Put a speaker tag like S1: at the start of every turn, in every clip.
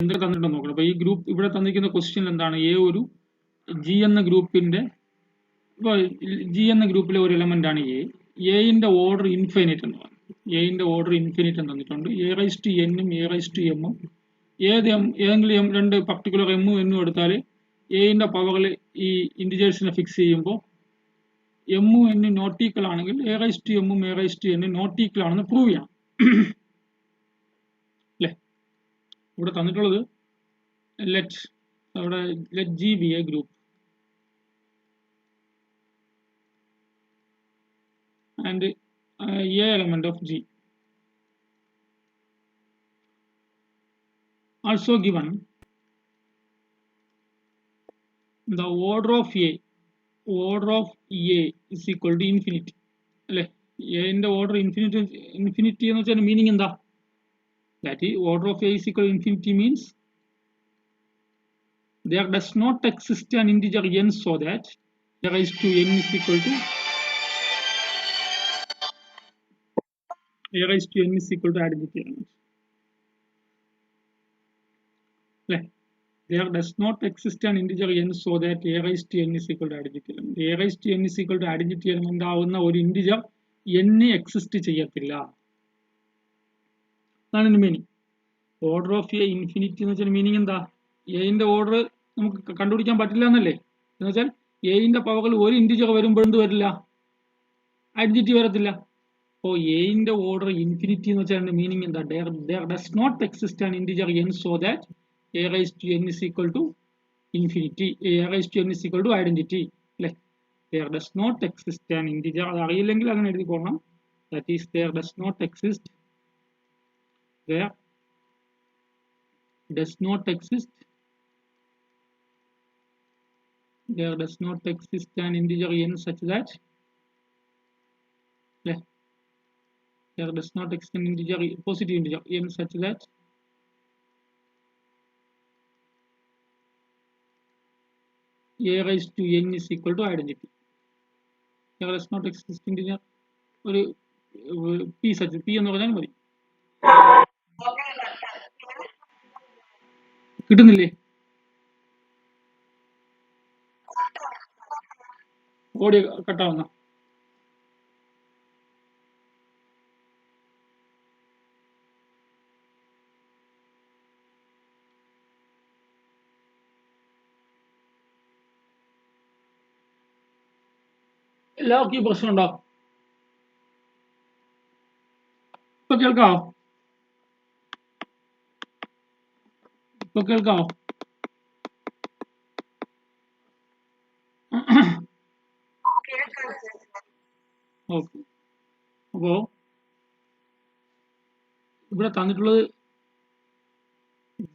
S1: എന്തൊക്കെ തന്നിട്ടുണ്ടെന്ന് നോക്കണം. അപ്പോൾ ഈ ഗ്രൂപ്പ് ഇവിടെ തന്നിരിക്കുന്ന ക്വസ്റ്റ്യൻ എന്താണ്? എ ഒരു ജി എന്ന ഗ്രൂപ്പിന്റെ, ഇപ്പോൾ ജി എന്ന ഗ്രൂപ്പിലെ ഒരു എലമെന്റ് ആണ് എ. എന്റെ ഓർഡർ ഇൻഫിനിറ്റ് എന്ന് പറഞ്ഞു. എന്റെ ഓർഡർ ഇൻഫിനിറ്റ് എന്ന് തന്നിട്ടുണ്ട്. എ റൈസ് ടു എന്നും എ റൈസ് ടു എമ്മും ഏതെങ്കിലും രണ്ട് പർട്ടിക്കുലർ എമ്മും എന്നും എടുത്താൽ എന്റെ പവറിൽ ഈ ഇൻഡിജേഴ്സിനെ ഫിക്സ് ചെയ്യുമ്പോൾ എമ്മും എന്നും നോട്ട് ഈക്വൽ ആണെങ്കിൽ എ റൈസ് ടു എമ്മും എ റൈസ് ടു എന്നും നോട്ട് ഈക്വൽ ആണെന്ന് പ്രൂവ് ചെയ്യണം. അല്ലേ? ഇവിടെ തന്നിട്ടുള്ളത് let G be a group and a element of G. Also given the order of A is equal to infinity. അല്ലേ? എന്റെ ഓർഡർ ഇൻഫിനിറ്റി എന്ന് വെച്ചാൽ മീനിങ് എന്താ? That is, order of A is equal to infinity means there does not exist an integer n so that a raised to n is equal to identity element. There does not exist an integer n so that a raised to n is equal to identity element. A raised to n is equal to identity element ആവുന്ന ഒരു integer n exist ചെയ്യത്തില്ല. അതാണ് meaning. Order of A infinity എന്ന് വെച്ചാൽ meaning എന്താ? എന്റെ order നമുക്ക് കണ്ടുപിടിക്കാൻ പറ്റില്ല എന്നല്ലേ? എന്ന് വെച്ചാൽ എന്റെ പവറിൽ ഒരു ഇൻറ്റിജർ വരുമ്പോഴെന്ത് വരില്ല? ഐഡന്റിറ്റി വരത്തില്ല. അപ്പോൾ എന്റെ ഓർഡർ ഇൻഫിനിറ്റി എന്ന് വെച്ചാൽ മീനിങ് എന്താ? there does not exist an integer n so that a raised to n is equal to infinity, a raised to n is equal to identity. അല്ലേ? there does not exist an integer, അത് അറിയില്ലെങ്കിൽ അങ്ങനെ എഴുതിക്കോളണം. that is, there does not exist an integer n such that there does not exist an integer, positive integer n such that a raised to n is equal to identity. There does not exist integer ഒരു p such p എന്ന് പറഞ്ഞാൽ മതി. കിട്ടുന്നില്ലേ? Audio കട്ടാവുന്ന എല്ലാവർക്കും ഈ പ്രശ്നം ഉണ്ടോ? ഇപ്പൊ കേൾക്കാവോ? ഓക്കെ. അപ്പോ ഇവിടെ തന്നിട്ടുള്ളത്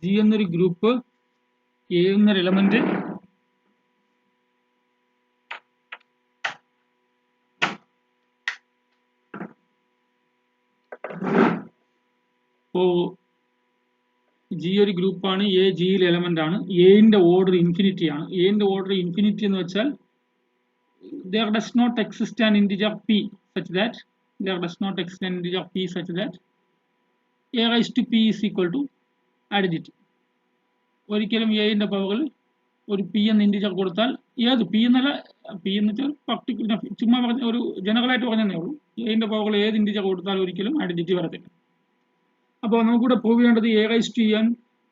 S1: ജി എന്നൊരു ഗ്രൂപ്പ്, എ എന്നൊരു എലമെന്റ്, ജി ഒരു ഗ്രൂപ്പാണ്, എ ജിയിൽ എലമെന്റ് ആണ്, എന്റെ ഓർഡർ ഇൻഫിനിറ്റി ആണ്. എന്റെ ഓർഡർ ഇൻഫിനിറ്റി എന്ന് വെച്ചാൽ there does not exist an integer p such that a raised to p is equal to identity. ഒരിക്കലും എന്റെ പവറിൽ ഒരു പി എന്ന ഇൻറ്റിജർ കൊടുത്താൽ, ഏത് പി എന്നല്ല, പി എന്ന് വെച്ചാൽ പർട്ടിക്കുലർ, ചുമ്മാ പറഞ്ഞ ഒരു ജനറലായിട്ട് പറഞ്ഞതേ ഉള്ളൂ. എന്റെ പവറിൽ ഏത് ഇൻറ്റിജർ കൊടുത്താൽ ഒരിക്കലും ഐഡന്റിറ്റി വരത്തില്ല. അപ്പോൾ നമുക്കിവിടെ പ്രൂവ് ചെയ്യേണ്ടത് a raise to n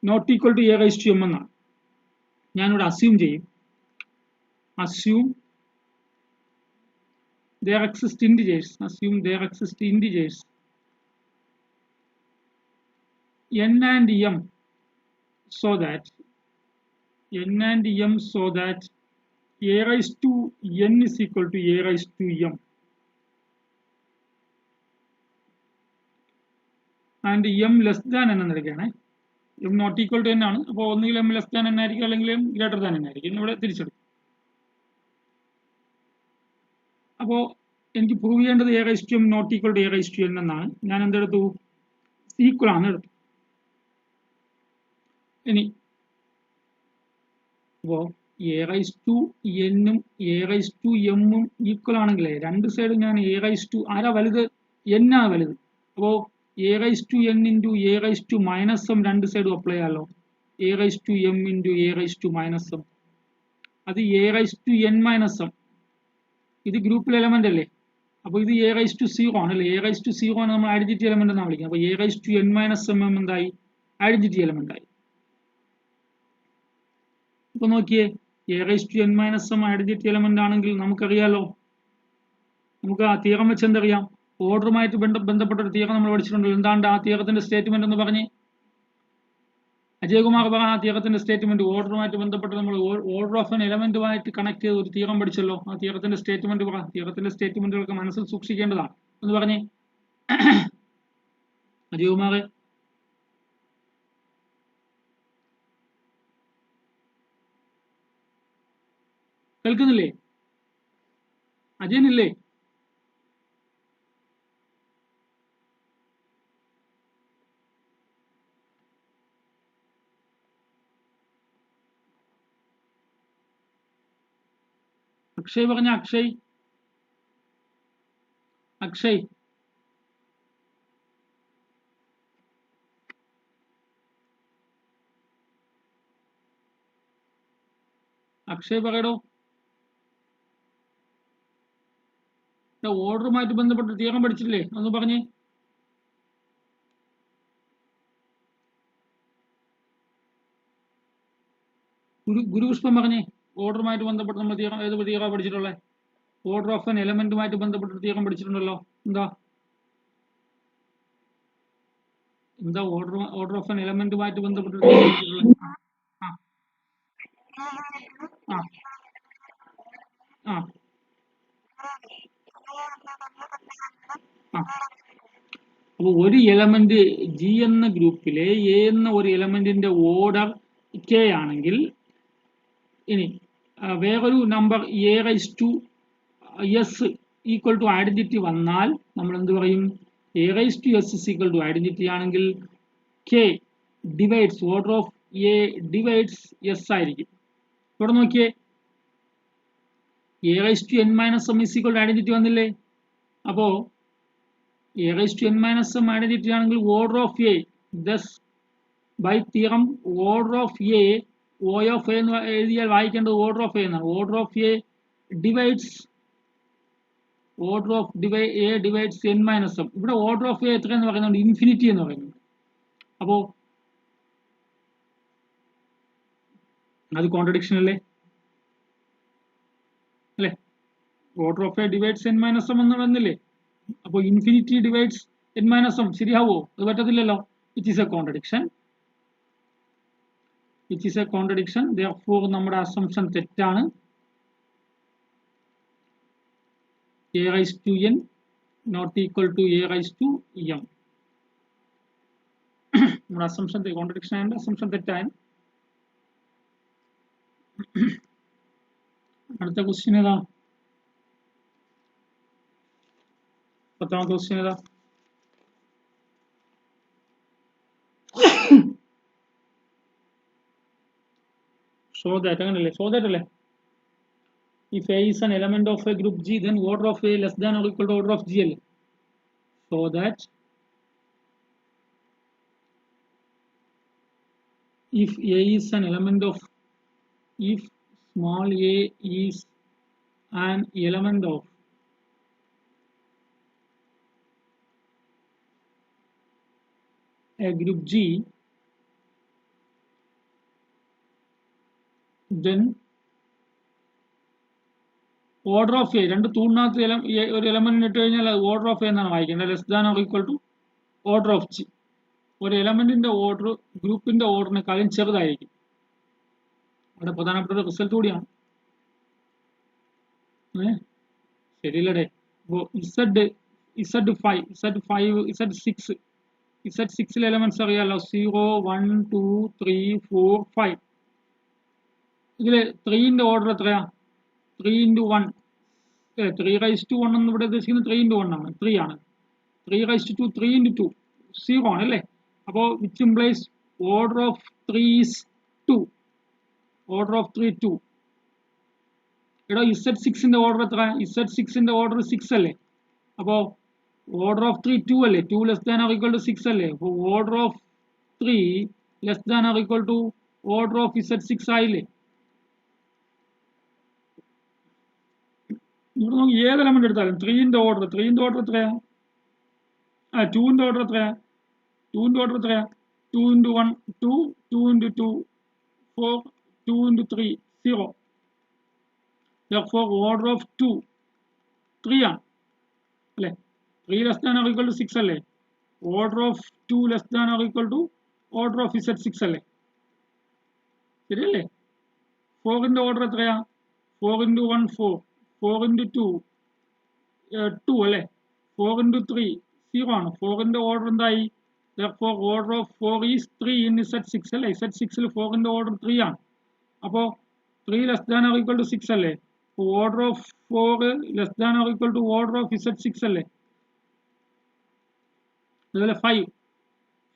S1: not equal to a raise to m എന്നാണ്. ഞാനിവിടെ അസ്യൂം ചെയ്യും. assume there exist integers n and m so that a raised to n is equal to a raised to m and m less than n എന്നെടുക്കുകയാണ്. m not equal to n ആണ്. അപ്പോൾ ഒന്നുകിൽ m less than n ആയിരിക്കും, അല്ലെങ്കിൽ m greater than n ആയിരിക്കും. ഇവിടെ തിരിച്ചെടുക്കും. അപ്പോൾ എനിക്ക് prove ചെയ്യേണ്ടത് a raise to m not equal to a raise to n എന്നാണ്. ഞാൻ എന്തെടുത്തു? ഈക്വൽ ആണ് എടുത്തു. ഇനി അപ്പോൾ എ റൈസ് ടു എന്നും എ റൈസ് ടു എമ്മും ഈക്വൽ ആണെങ്കിലേ രണ്ട് സൈഡും ഞാൻ എ റൈസ് ടു, ആരാ വലുത്? എൻ ആണ് വലുത്. അപ്പോൾ a raise to n into a raise to minus m രണ്ട് സൈഡും അപ്ലൈ ചെയ്യാമല്ലോ. A raise to m into a raise to minus m. അത് a raise to n minus m. ഇത് ഗ്രൂപ്പിൽ എലമെന്റ് അല്ലേ? അപ്പോൾ ഇത് എ റൈസ് ടു സീറോ ആണ് അല്ലേ? എ റൈസ് ടു സീറോ ആണ് നമ്മൾ ഐഡന്റിറ്റി എലമെന്റ് എന്നാണ് വിളിക്കുന്നത്. അപ്പോൾ a raise to n minus m m എന്തായി? ഐഡന്റിറ്റി എലമെന്റ് ആയി. ഇപ്പൊ നോക്കിയേ, a raise to n minus m identity element ആണെങ്കിൽ നമുക്കറിയാലോ, നമുക്ക് ആ തിയറം വെച്ച് എന്തറിയാം? ഓർഡറുമായിട്ട് ബന്ധപ്പെട്ട ഒരു തിയറം നമ്മൾ പഠിച്ചിട്ടുണ്ടല്ലോ. എന്താണ് ആ തിയറത്തിന്റെ സ്റ്റേറ്റ്മെന്റ് എന്ന് പറഞ്ഞ്? അജയകുമാർ പറഞ്ഞ ആ തിയറത്തിന്റെ സ്റ്റേറ്റ്മെന്റ് ഓർഡറുമായിട്ട് ബന്ധപ്പെട്ട് നമ്മൾ ഓർഡർ ഓഫ് എൻ എലമെന്റുമായിട്ട് കണക്ട് ചെയ്ത് ഒരു തിയറം പഠിച്ചല്ലോ. ആ തിയറത്തിന്റെ സ്റ്റേറ്റ്മെന്റ് പറ. തിയറത്തിന്റെ സ്റ്റേറ്റ്മെന്റുകളൊക്കെ മനസ്സിൽ സൂക്ഷിക്കേണ്ടതാണ് എന്ന് പറഞ്ഞേ അജയകുമാറെ. കേൾക്കുന്നില്ലേ? അജയനില്ലേ? അക്ഷയ് പറഞ്ഞ. അക്ഷയ് അക്ഷയ് അക്ഷയ് പറയടോ. ഓർഡറുമായിട്ട് ബന്ധപ്പെട്ട് തിയറം പഠിച്ചില്ലേ? ഒന്ന് പറഞ്ഞേ. ഗുരുപുഷ്പം പറഞ്ഞേ. ഓർഡറുമായിട്ട് ബന്ധപ്പെട്ട് നമ്മൾ തിയറം ഏത് തിയറാണ് പഠിച്ചിട്ടുള്ളത്? ഓർഡർ ഓഫ് എൻ എലമെന്റുമായിട്ട് ബന്ധപ്പെട്ട് തിയറം പഠിച്ചിട്ടുണ്ടല്ലോ. എന്താ എന്താ ഓർഡർ ഓഫ് എൻ എലമെന്റുമായിട്ട് ബന്ധപ്പെട്ട് തിയറം പഠിച്ചിട്ടുള്ളത്? ആ ആ ആ ആ. അപ്പോൾ ഒരു എലമെന്റ് ജി എന്ന ഗ്രൂപ്പിലെ എ എന്ന ഒരു എലമെന്റിന്റെ ഓർഡർ കെ ആണെങ്കിൽ, ഇനി വേറൊരു number a raise to s equal to identity വന്നാൽ നമ്മൾ എന്ത് പറയും? A raise to s is equal to identity ആണെങ്കിൽ k divides order of a divides s ആയിരിക്കും. ഇവിടെ നോക്കിയേ, a raise to n minus m is equal to identity വന്നില്ലേ? അപ്പോ a raise to n minus m identity ആണെങ്കിൽ order of a, thus by theorem order of a, O of a എന്ന് എഴുതിയാൽ വായിക്കേണ്ടത് order of a എന്നാണ്. Order of a divides order of a divides n minus M. ഇവിടെ order of A എത്ര എന്ന് പറയുന്നുണ്ട്? Infinity എന്ന് പറയുന്നുണ്ട്. അപ്പോ അത് കോൺട്രഡിക്ഷൻ അല്ലേ? അല്ലേ? Order of a divides n minus m എന്ന് വന്നില്ലേ? അപ്പോൾ infinity divides n minus m ശരിയാവോ? അത് പറ്റത്തില്ലല്ലോ. It is a contradiction. It is a contradiction. therefore നമ്മുടെ അസംഷൻ തെറ്റാണ്. A raise to n not equal to a raise to m. നമ്മുടെ assumption contradiction ആയതുകൊണ്ട് അസംഷൻ തെറ്റാണ്. അടുത്ത ക്വസ്റ്റ്യൻ ഏതാ? 10ാമത്തെ ക്വസ്റ്റ്യൻ ഏതാ? show that അങ്ങനല്ലേ? show that അല്ലേ? if A is an element of a group G, then order of A less than or equal to order of G അല്ലേ? so that if A is an element of, if small a is an element of a group G, then order of A, രണ്ട് തൂണിനകത്ത് ഒരു element ഇട്ട് കഴിഞ്ഞാൽ അത് order of a എന്നാണ് വായിക്കേണ്ടത്. Less than or equal to order of g. ഒരു എലമെന്റിന്റെ order ഗ്രൂപ്പിന്റെ ഓർഡറിനെക്കാളും ചെറുതായിരിക്കും. അവിടെ പ്രധാനപ്പെട്ട ഒരു റിസൾട്ട് കൂടിയാണ്. ശരിയല്ലേ? അപ്പോൾ Z6 എലമെന്റ്സ് അറിയാലോ. 0 1 2 3 4 5. ഇതില് 3ന്റെ ഓർഡർ എത്രയാ? 3 into 1. 3 raised to 1 എന്ന് ഇവിടെ ഉദ്ദേശിക്കുന്നത് 3 into 1 ആണ്. 3 ആണ്. 3 raised to 3 into 2 0 ആണ് അല്ലേ? അപ്പോൾ which implies order of 3 is 2. order of 3 2. എടാ Z6ന്റെ ഓർഡർ എത്ര? Z6ന്റെ ഓർഡർ 6 അല്ലേ? അപ്പോൾ ഓർഡർ ഓഫ് 3 2 അല്ലേ? 2 less than or equal to 6 അല്ലേ? അപ്പോൾ order of 3 less than or equal to order of Z6 ആയില്ലേ? ഇവിടെ നമുക്ക് ഏത് എലമെന്റ് എടുത്താലും 3ന്റെ ഓർഡർ എത്രയാ? 2ന്റെ ഓർഡർ എത്രയാ? 2ന്റെ ഓർഡർ എത്രയാ? 2 into 1 2, 2 into 2 4, 2 into 3 0. Therefore order of 2 3 ആണ് അല്ലേ? 3 less than or equal to 6 അല്ലേ? Order of 2 less than or equal to order of Z6 അല്ലേ? ശരിയല്ലേ? 4ന്റെ ഓർഡർ എത്രയാ? 4 into 1 4, 4 into 2 2 അല്ലേ? 4 into 3 0 ആണ്. 4ന്റെ ഓർഡർ എന്തായി? Therefore order of 4 is 3 in Z6 അല്ലേ? Z6ൽ 4ന്റെ ഓർഡർ 3 ആണ്. അപ്പോൾ 3 less than or equal to 6 അല്ലേ? Order of 4 less than or equal to order of Z6 അല്ലേ? അതുപോലെ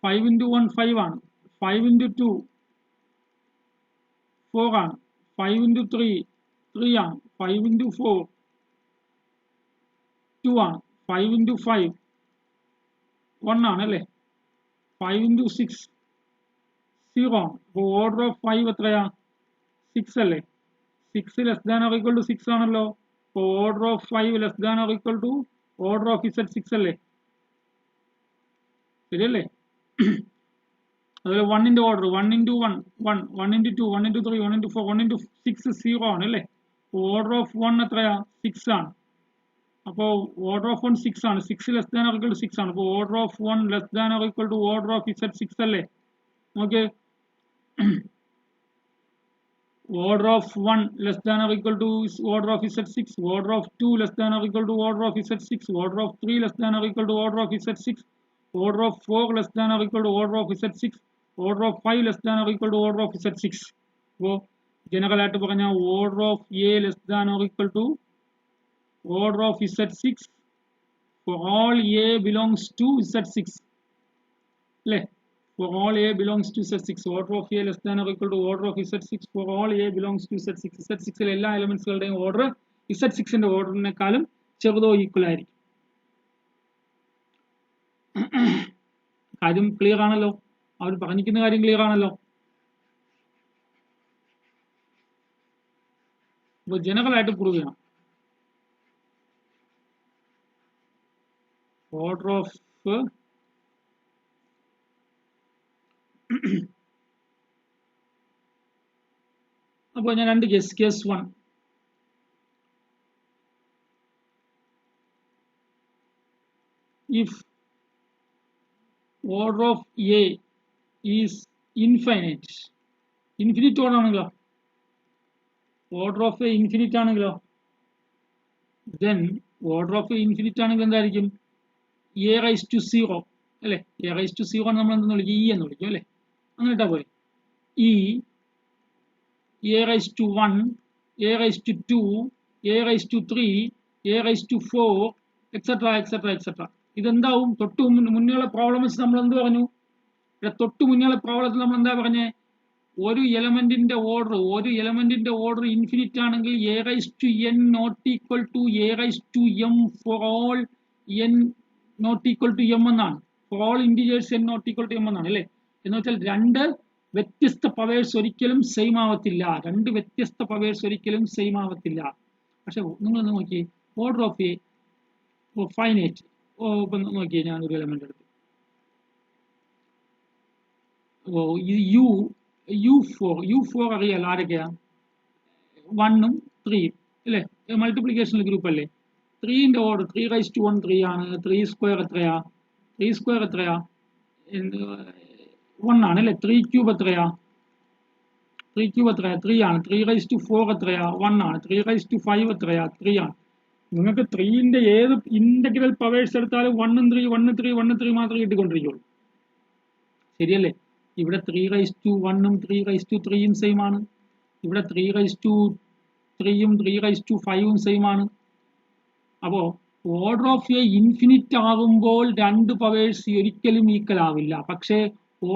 S1: 5 into 1 5 ആണ്. 5 into 2 4 ആണ്. 5 into 3 3 ആണ്. 5 into 4 2 ആണ്. 5 into 5 1 ആണ് അല്ലേ? 5 into 6 0 ആണ്. അപ്പോൾ ഓർഡർ ഓഫ് 5 എത്രയാ? 6 അല്ലേ? 6 less than or equal to 6 ആണല്ലോ. അപ്പോൾ order of 5 less than or equal to order of Z6 അല്ലേ? ശരിയല്ലേ? അതുപോലെ 1ന്റെ ഓർഡർ 1 into 1 1, 1 into 2 1 into 3 1 into 4 1 into 6 0 ആണ് അല്ലേ? ഓർഡർ ഓഫ് 1 എത്രയാ? 6 ആണ്. അപ്പോൾ ഓർഡർ ഓഫ് 1 6 ആണ്. 6 less than or equal to 6 ആണ്. അപ്പോൾ order of 1 less than or equal to order of Z6 അല്ലേ? Okay. Order of 1 less than or equal to order of Z6, order of 2 less than or equal to order of Z6, order of 3 less than or equal to order of Z6, order of 4 less than or equal to order of Z6, order of 5 less than or equal to order of Z6. So general ആയിട്ട് പറഞ്ഞാൽ order of A less than or equal to order of Z6 for all A belongs to Z6 അല്ലേ? For all A belongs to Z6, order of A less than or equal to order of Z6 for all A belongs to Z6. Z6ലെ എല്ലാ എലമെന്റ്സുകളുടെയും order Z6ന്റെ ഓർഡറിനേക്കാളും ചെറുതോ equal ആയിരിക്കും. കാര്യം clear ആണല്ലോ? അവർ പറഞ്ഞിരിക്കുന്ന കാര്യം clear ആണല്ലോ? അപ്പോൾ ജനറൽ ആയിട്ട് പ്രൂവ് ചെയ്യണം. ഓർഡർ ഓഫ് അപ്പോൾ ഞാൻ രണ്ട് case 1 if order of A is infinite order ആണെങ്കിലോ? ഓർഡർ ഓഫ് എ ഇൻഫിനിറ്റ് ആണെങ്കിലോ? then order of A infinite ആണെങ്കിൽ എന്തായിരിക്കും? A raised to 0 അല്ലേ? A raised to 0 നമ്മൾ എന്തെന്ന് വിളിക്കും? E എന്ന് വിളിക്കും അല്ലേ? അങ്ങനെ ഇട്ടാ പോലെ A raised to 1, A raised to 2, A raised to 3, A raised to 4, etc. etc. etc. ഇതെന്താവും? തൊട്ട് മുന്നേയുള്ള പ്രോബ്ലംസ് നമ്മൾ എന്ത് പറഞ്ഞു? തൊട്ട് മുന്നേയുള്ള പ്രോബ്ലത്തിൽ നമ്മൾ എന്താ പറഞ്ഞേ? ഒരു എലമെന്റിന്റെ ഓർഡർ ഇൻഫിനിറ്റ് ആണെങ്കിൽ A raised to n not equal to A raised to m for all n not equal to m എന്നാണ്. For all integers n not equal to m എന്നാണ് അല്ലേ? എന്ന് വെച്ചാൽ രണ്ട് വ്യത്യസ്ത പവേഴ്സ് ഒരിക്കലും സെയിം ആവത്തില്ല. പക്ഷെ നിങ്ങൾ നോക്കി ഓർഡർ ഓഫ് എ ഫൈനൈറ്റ്. ഇപ്പം നോക്കിയേ, ഞാനൊരു എലമെന്റ് എടുത്തു. U4 അറിയാലോ ആരൊക്കെയാ? 1ഉം 3ഉം അല്ലേ? മൾട്ടിപ്ലിക്കേഷനിൽ ഗ്രൂപ്പ് അല്ലേ? 3ന്റെ ഓർഡർ 3 raised to 1 3 ആണ്. 3 സ്ക്വയർ എത്രയാ? 1 ആണ് അല്ലേ? 3 ക്യൂബ് എത്രയാ? 3 ആണ്. 3 raised to 4 എത്രയാ? 1 ആണ്. 3 raised to 5 എത്രയാ? 3 ആണ്. നിങ്ങൾക്ക് 3ന്റെ ഏത് ഇന്റഗ്രൽ പവേഴ്സ് എടുത്താലും 1 3 മാത്രമേ കിട്ടിക്കൊണ്ടിരിക്കുള്ളൂ. ശരിയല്ലേ? ഇവിടെ 3 raised to 1ഉം 3 raised to 3ഉം സെയിം ആണ്. ഇവിടെ 3 raised to 3ഉം 3 raised to 5ഉം സെയിം ആണ്. അപ്പോ ഓർഡർ ഓഫ് എ ഇൻഫിനിറ്റ് ആകുമ്പോൾ രണ്ട് പവേഴ്സ് ഒരിക്കലും ഈക്വൽ ആവില്ല. പക്ഷേ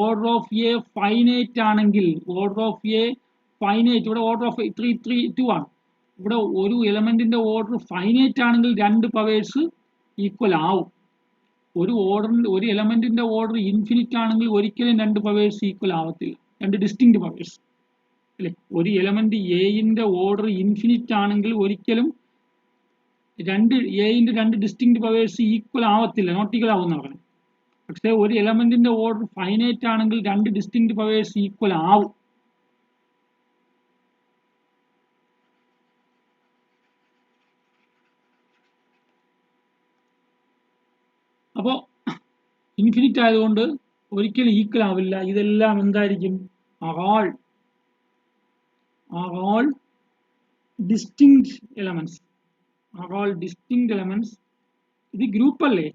S1: ഓർഡർ ഓഫ് എ ഫൈനൈറ്റ് ആണെങ്കിൽ, ഇവിടെ ഓർഡർ ഓഫ് 2 ആണ്. ഇവിടെ ഒരു എലമെന്റിന്റെ ഓർഡർ ഫൈനൈറ്റ് ആണെങ്കിൽ രണ്ട് പവേഴ്സ് ഈക്വൽ ആവും. ഒരു എലമെന്റിന്റെ ഓർഡർ ഇൻഫിനിറ്റ് ആണെങ്കിൽ ഒരിക്കലും രണ്ട് പവേഴ്സ് ഈക്വൽ ആവത്തില്ല. രണ്ട് ഡിസ്റ്റിങ്ക്ട് പവേഴ്സ് അല്ലെ. ഒരു എലമെന്റ് എന്റെ ഓർഡർ ഇൻഫിനിറ്റ് ആണെങ്കിൽ ഒരിക്കലും എന്റെ രണ്ട് ഡിസ്റ്റിങ്ക്ട് പവേഴ്സ് ഈക്വൽ ആവത്തില്ല, നോട്ട് ഈക്വൽ ആവുന്ന പറഞ്ഞു. പക്ഷെ ഒരു എലമെന്റിന്റെ ഓർഡർ ഫൈനൈറ്റ് ആണെങ്കിൽ രണ്ട് ഡിസ്റ്റിങ്ക്ട് പവേഴ്സ് ഈക്വൽ ആവും. അപ്പോ ഇൻഫിനിറ്റ് ആയതുകൊണ്ട് ഒരിക്കലും ഈക്വൽ ആവില്ല. ഇതെല്ലാം എന്തായിരിക്കും? all distinct elements, all distinct elements. ഇത് ഗ്രൂപ്പ് അല്ലേ?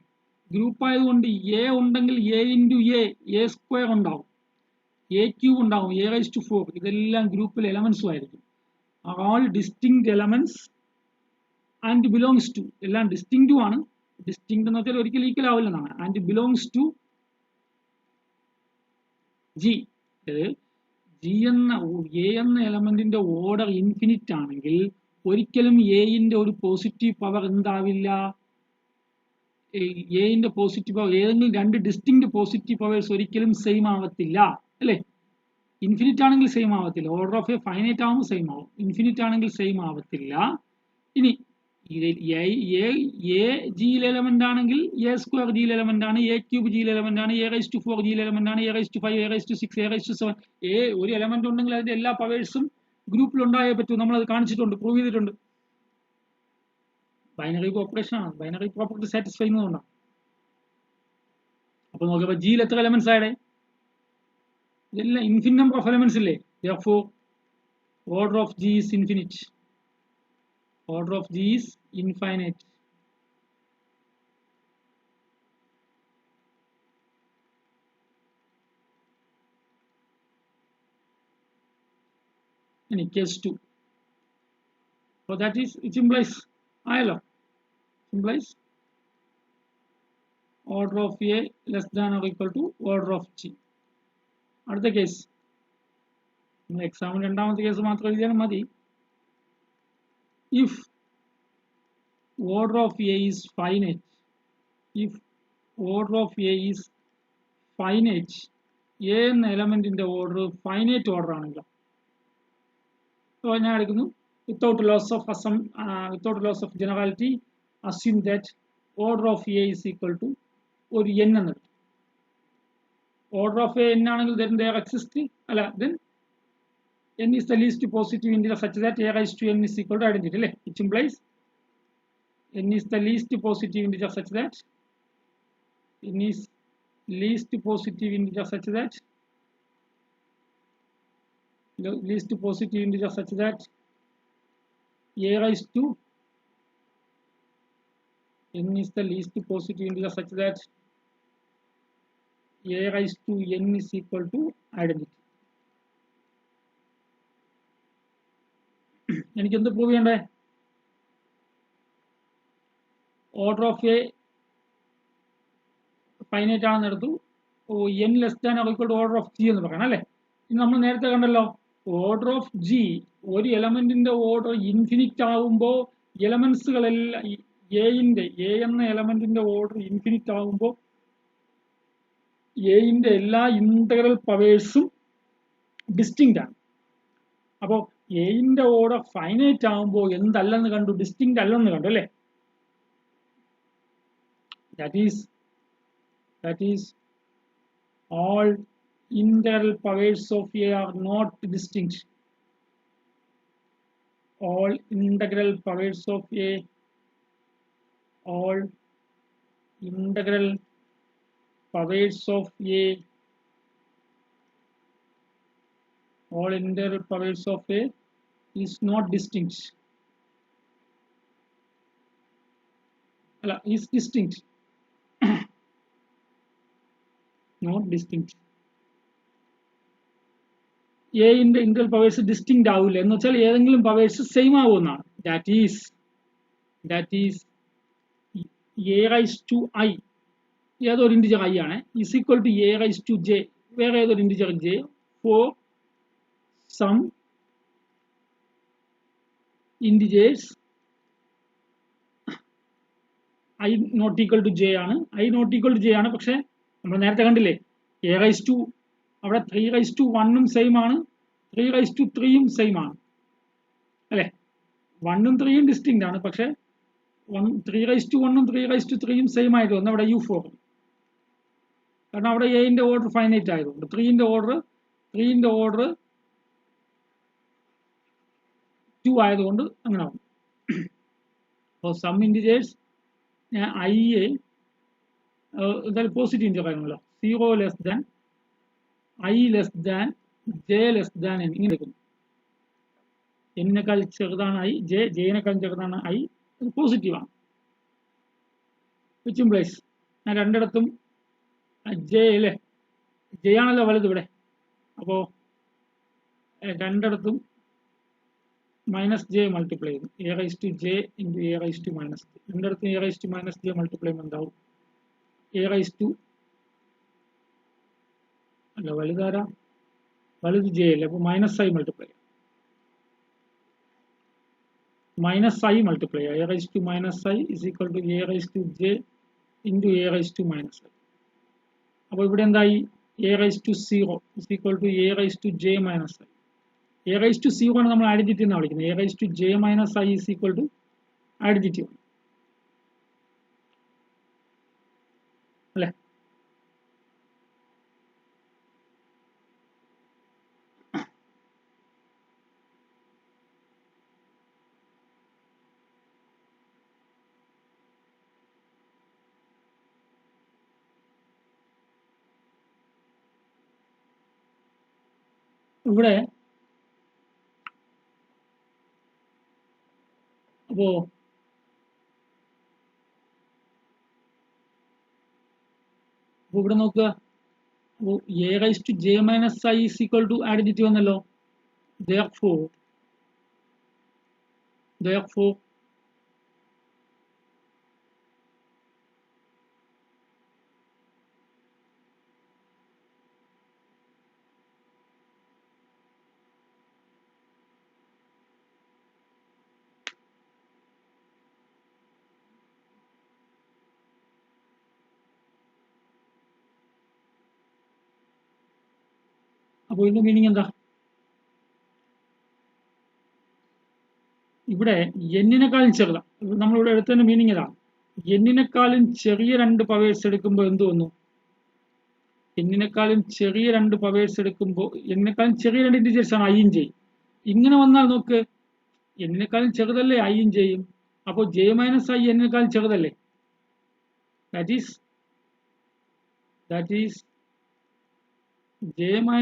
S1: ഗ്രൂപ്പ് ആയതുകൊണ്ട് എ ഉണ്ടെങ്കിൽ എ ഇൻറ്റു എ സ്ക്വയർ ഉണ്ടാവും, എ ക്യൂബ് ഉണ്ടാവും, a⁴. ഇതെല്ലാം ഗ്രൂപ്പിൽ എലമെന്റ്സും ആയിരിക്കും. all distinct elements and belongs to, എല്ലാം ഡിസ്റ്റിങ്ക്റ്റും ആണ്. ഡിസ്റ്റിങ്ക്റ്റ് എന്ന് വെച്ചാൽ ഒരിക്കലും ഈക്വൽ ആവില്ലെന്നാണ്. And belongs to G. G എന്ന എ എന്ന എലമെന്റിന്റെ ഓർഡർ ഇൻഫിനിറ്റ് ആണെങ്കിൽ ഒരിക്കലും എന്റെ ഒരു പോസിറ്റീവ് പവർ എന്താവില്ല? എന്റെ പോസിറ്റീവ് പവർ ഏതെങ്കിലും രണ്ട് ഡിസ്റ്റിങ്ക്ട് പോസിറ്റീവ് പവേഴ്സ് ഒരിക്കലും സെയിം ആവത്തില്ല അല്ലെ. ഇൻഫിനിറ്റ് ആണെങ്കിൽ സെയിം ആവത്തില്ല. ഓർഡർ ഓഫ് എ ഫൈനൈറ്റ് ആവുമ്പോൾ സെയിം ആവും, ഇൻഫിനിറ്റ് ആണെങ്കിൽ സെയിം ആവത്തില്ല. ഇനി എ ജിയിൽ എലമെന്റ് ആണെങ്കിൽ എ സ്ക്വയർ ജിയിൽ എലമെന്റ് ആണ്, എ ക്യൂബ് ജിയിൽ എലമെന്റ് ആണ്, a⁴ ജിയിൽ എലമെന്റ് ആണ്, a⁵, a�6, a�7. ഒരു എലമെന്റ് ഉണ്ടെങ്കിൽ അതിന്റെ എല്ലാ പവേഴ്സും ഗ്രൂപ്പിൽ ഉണ്ടായേ പറ്റൂ. നമ്മൾ അത് കാണിച്ചിട്ടുണ്ട്, പ്രൂവ് ചെയ്തിട്ടുണ്ട്. ബൈനറി ഓപ്പറേഷൻ ആണ്, ബൈനറി പ്രോപ്പർട്ടി സാറ്റിസ്ഫൈ ചെയ്യുന്നതുകൊണ്ടാണ്. അപ്പൊ നോക്കിയപ്പോ ജിയിൽ എത്ര എലമെന്റ്സ് ആയുടെ? ഇതെല്ലാം ഇൻഫിനിറ്റ് നമ്പർ ഓഫ് എലമെന്റ്സ് ഇല്ലേ. therefore order of G is infinite. Order of G is infinite. In case 2. So that is, it implies ILO, implies order of A less than or equal to order of G. അടുത്ത case എക്സാമിന് രണ്ടാമത്തെ case മാത്രം എഴുതിയാൽ മതി. if order of A is finite, if order of A is finite, A എന്ന എലമെന്റിന്റെ order finite order ആണല്ലോ. So ഞാൻ എടുക്കുന്നു without loss of generality, assume that order of A is equal to ഒരു n എന്ന്. Order of A n ആണെങ്കിൽ then there exists അല്ല, then n is the least positive integer such that a⁴n is equal to identity അല്ലേ. which implies n is the least positive integer such that n is least positive integer such that least positive integer such that n is the least positive integer such that a⁴n is equal to identity. എനിക്ക് എന്ത് prove ചെയ്യണ്ടേ? Order of A finite ആണെന്ന് എടുത്തു, n less than or equal to order of G എന്ന് പറയണം അല്ലേ. ഇനി നമ്മൾ നേരത്തെ കണ്ടല്ലോ, ഓർഡർ ഓഫ് ജി ഒരു എലമെന്റിന്റെ ഓർഡർ ഇൻഫിനിറ്റ് ആകുമ്പോൾ എലമെന്റ്സുകളെല്ലാം എ എന്ന എലമെന്റിന്റെ ഓർഡർ ഇൻഫിനിറ്റ് ആകുമ്പോൾ എന്റെ എല്ലാ ഇന്റഗ്രൽ പവേഴ്സും ഡിസ്റ്റിങ്ക്റ്റ് ആണ്. അപ്പോൾ എന്റെ ഓർഡർ ഫൈനൈറ്റ് ആകുമ്പോൾ എന്തല്ലെന്ന് കണ്ടു? ഡിസ്റ്റിങ്ക്റ്റ് അല്ലെന്ന് കണ്ടു അല്ലേ. that is all integral powers of A are not distinct. All integral powers of A, all integral powers of A, all integral powers of A is not distinct. Is distinct. Not distinct. A ന്റെ integral powers distinct ആവില്ല എന്ന് വെച്ചാൽ ഏതെങ്കിലും powers same ആവുമെന്നാണ്. That is a⁻i, ഏതൊരു integer i ആണ്, is equal to a⁻j, വേറെ ഏതൊരു integer j, for some integers i not equal to j ആണ്. i not equal to j ആണ്. പക്ഷെ നമ്മൾ നേരത്തെ കണ്ടില്ലേ, a⁻ അവിടെ 3/1 സെയിം ആണ്, 3/3 സെയിം ആണ് അല്ലെ. 1ഉം 3ഉം ഡിസ്റ്റിങ്ക്റ്റ് ആണ്, പക്ഷെ 3/1ഉം 3/3ഉം സെയിം ആയതുകൊണ്ട് അവിടെ U4, കാരണം അവിടെ എന്റെ ഓർഡർ ഫൈനൈറ്റ് ആയതുകൊണ്ട്. 3ന്റെ ഓർഡർ 2 ആയതുകൊണ്ട് അങ്ങനെ ആവും. അപ്പോൾ സം ഇൻഡിജേഴ്സ് ഐ എന്തായാലും പോസിറ്റീവ് ഇൻഡിജർ ആയിരുന്നല്ലോ, 0 less than I less than J less than N ഇങ്ങനെ എടുക്കുന്നു. എന്നിനേക്കാൾ ചെറുതാണ് I, ജെയിനേക്കാൾ ചെറുതാണ് I, അത് പോസിറ്റീവാണ്. വിച്ച് ഇംപ്ലൈസ് ഞാൻ രണ്ടിടത്തും J അല്ലേ, J ആണല്ലോ വലുത് ഇവിടെ, അപ്പോൾ രണ്ടിടത്തും -J മൾട്ടിപ്ലൈ ചെയ്തു, A⁻J into A⁻−J. രണ്ടിടത്തും A⁻−J മൾട്ടിപ്ലൈ ചെയ്യുമ്പോൾ എന്താവും, അല്ല വലുതാരാ, വലുത് J അല്ലേ, അപ്പോൾ -I multiply, -I multiply A⁻−I is equal to A⁻J into A⁻−I. അപ്പോൾ ഇവിടെ എന്തായി, A⁻0 is equal to A⁻J−I. A⁻0 ആണ് നമ്മൾ ഐഡന്റിറ്റി എന്നാണ് വിളിക്കുന്നത്, A⁻J−I is equal to identity അല്ലേ. ഇവിടെ അപ്പോ ഇവിടെ നോക്കുക, A⁻J−I is equal to identity വന്നല്ലോ. Therefore അപ്പോൾ ഇതിന്റെ മീനിങ് എന്താ, ഇവിടെ എന്നിനേക്കാളും ചെറുതാണ്, നമ്മളിവിടെ എടുത്തതിന്റെ മീനിങ് ഇതാണ്, എന്നിനേക്കാളും ചെറിയ രണ്ട് പവേഴ്സ് എടുക്കുമ്പോൾ എന്ത് വന്നു, എന്നിനേക്കാളും ചെറിയ രണ്ട് പവേഴ്സ് എടുക്കുമ്പോൾ, എന്നിനേക്കാളും ചെറിയ രണ്ട് ഇൻഡിജേഴ്സ് ആണ് ഐയും ജെയും. ഇങ്ങനെ വന്നാൽ നോക്ക്, എന്നിനേക്കാളും ചെറുതല്ലേ ഐയും ജെയും, അപ്പോൾ J−I എന്നിനേക്കാളും ചെറുതല്ലേ, that is J−I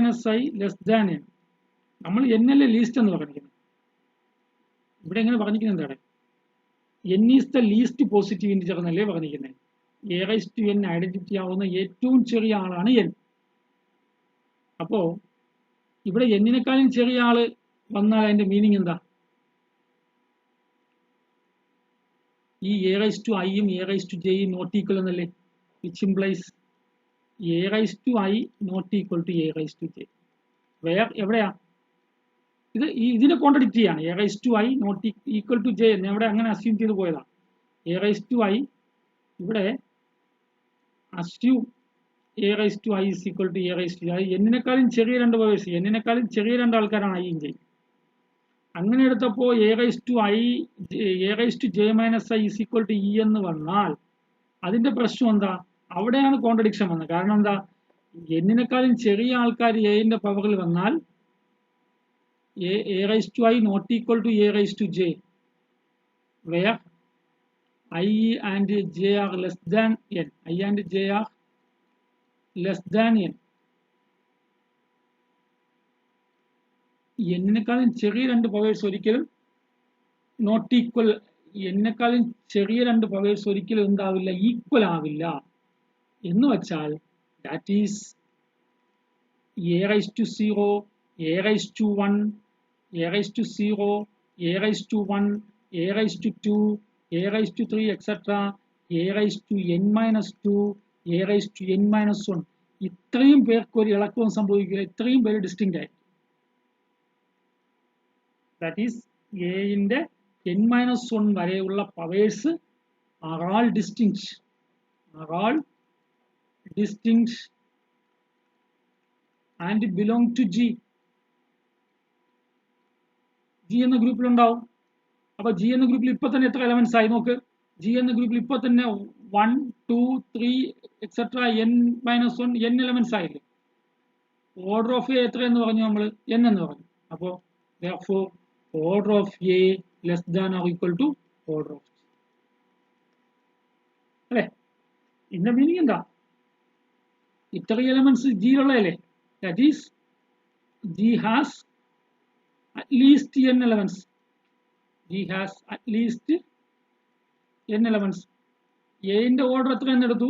S1: less than N. നമ്മൾ N അല്ലേ ലീസ്റ്റ് എന്ന് പറഞ്ഞിരിക്കുന്നത്, ഇവിടെ എങ്ങനെ പറഞ്ഞിരിക്കുന്നത് എന്താണ്, N is the least positive integer എന്നല്ലേ പറഞ്ഞിരിക്കുന്നത്. A⁻N ഐഡന്റിറ്റി ആവുന്ന ഏറ്റവും ചെറിയ ആളാണ് N. അപ്പോ ഇവിടെ എന്നിനേക്കാളും ചെറിയ ആള് വന്നാൽ അതിന്റെ മീനിങ് എന്താ, ഈ A⁻Iയും A⁻Jയും നോട്ട് ഈക്വൽ എന്നല്ലേ, which implies A⁻I not equal to A⁻J. എവിടെയാ ഇതിനെ കോൺട്രഡിക്റ്റ് ചെയ്യാണ്, A⁻I not equal to J എന്ന് അവിടെ അങ്ങനെ അസ്യൂം ചെയ്ത് പോയതാണ്. A⁻I ഇവിടെ assume A⁻I is equal to A⁻J. എന്നിനേക്കാളും ചെറിയ രണ്ട് പവേഴ്സ്, എന്നിനേക്കാളും ചെറിയ രണ്ട് ആൾക്കാരാണ് ഐയും ജെയും. അങ്ങനെ എടുത്തപ്പോൾ A⁻J−I is equal to E എന്ന് വന്നാൽ അതിന്റെ പ്രശ്നം എന്താ, അവിടെയാണ് കോൺട്രഡിക്ഷൻ വന്നത്. കാരണം എന്താ, എന്നിനേക്കാളും ചെറിയ ആൾക്കാർ എന്റെ പവറിൽ വന്നാൽ A⁻I not equal to A⁻J, where I and J are less than N. I and J are less than N. എന്നിനേക്കാളും ചെറിയ രണ്ട് പവേഴ്സ് ഒരിക്കലും നോട്ട് ഈക്വൽ, എന്നിനേക്കാളും ചെറിയ രണ്ട് പവേഴ്സ് ഒരിക്കലും എന്താവില്ല, ഈക്വൽ ആവില്ല. എന്ന് വെച്ചാൽ that is A⁻0, A⁻1, A⁻0, A⁻1, A⁻2, A⁻3 etc. A⁻n-2, A⁻n-1. ഇത്രയും പേർക്ക് ഒരു ഇളക്കവും സംഭവിക്കില്ല, ഇത്രയും പേര് ഡിസ്റ്റിങ്ക്റ്റ് ആയി. ദാറ്റ് ഈസ് എന്റെ n-1 വരെയുള്ള powers are all distinct, and belong to G. G എന്ന ഗ്രൂപ്പിൽ ഉണ്ടാവും. അപ്പൊ ജി എന്ന ഗ്രൂപ്പിൽ ഇപ്പൊ തന്നെ എത്ര എലമെന്റ്സ് ആയി നോക്ക്. ജി എന്ന ഗ്രൂപ്പിൽ ഇപ്പൊ തന്നെ 1 2 3 എക്സെട്ര n-1 n എലമെന്റ്സ് ആയില്ലേ. ഓർഡർ ഓഫ് എ എത്രയെന്ന് പറഞ്ഞു നമ്മൾ? n എന്ന് പറഞ്ഞു. അപ്പോൾ therefore order of a less than or equal to order of g. അല്ലേ? ഇതിന്റെ മീനിങ് എന്താ? ഇത്ര എലമെന്റ്സ് ജിയിലുള്ളതല്ലേ. That is g has at least n elements. G has at least n elements. എന്റെ ഓർഡർ എത്ര എന്നെടുത്തു?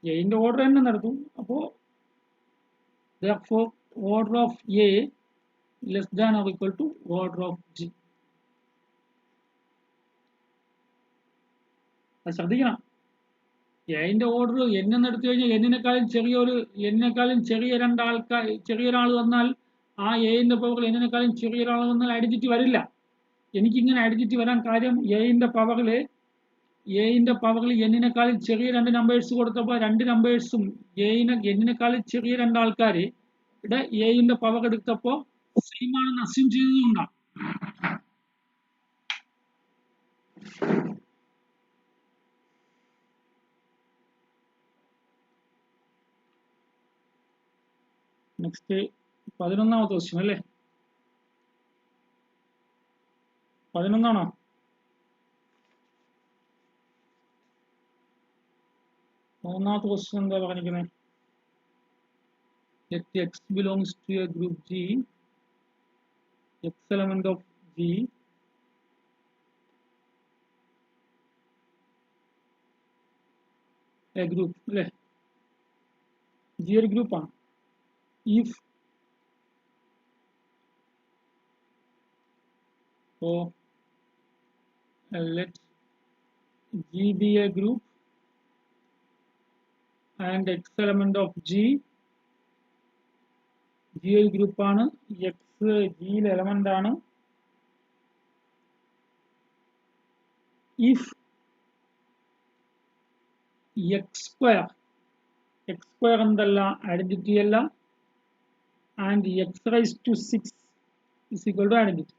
S1: എന്റെ ഓർഡർ n എന്നെടുത്തു. അപ്പോൾ therefore order of a less than or equal to order of g. അത് ശ്രദ്ധിക്കണം. എന്റെ ഓർഡർ n എന്നെടുത്തു കഴിഞ്ഞാൽ എന്നേക്കാളും ചെറിയൊരാൾ വന്നാൽ ആ എന്റെ പവർ എന്നിനേക്കാളും ചെറിയൊരാൾ വന്നാൽ ഐഡന്റിറ്റി വരില്ല. എനിക്കിങ്ങനെ ഐഡന്റിറ്റി വരാൻ കാര്യം എന്റെ പവറിൽ എന്നിനേക്കാളും ചെറിയ രണ്ട് നമ്പേഴ്സ് കൊടുത്തപ്പോൾ രണ്ട് നമ്പേഴ്സും എന്നിനേക്കാളും ചെറിയ രണ്ടാൾക്കാരുടെ എന്റെ പവർ എടുത്തപ്പോൾ സെയിം ആണെന്ന് അസ്യൂം ചെയ്തതുകൊണ്ടാണ്. നെക്സ്റ്റ് 11ാമത്തെ ക്വസ്റ്റ്യൻ അല്ലേ? 11ആണോ? മൂന്നാമത്തെ ക്വസ്റ്റ്യൻ എന്താ പറഞ്ഞിരിക്കുന്നത്? Let x belongs to a group G, x element of G a group അല്ലേ? G ഒരു ഗ്രൂപ്പാണ്. If so let G be a group and x element of G ഒരു ഗ്രൂപ്പാണ്, എക്സ് ജിയിലെ എലമെന്റ് ആണ്. ഇഫ് എക്സ് സ്ക്വയർ എന്തല്ല, ഐഡന്റിറ്റി അല്ല, and x raise to 6 is equal to identity.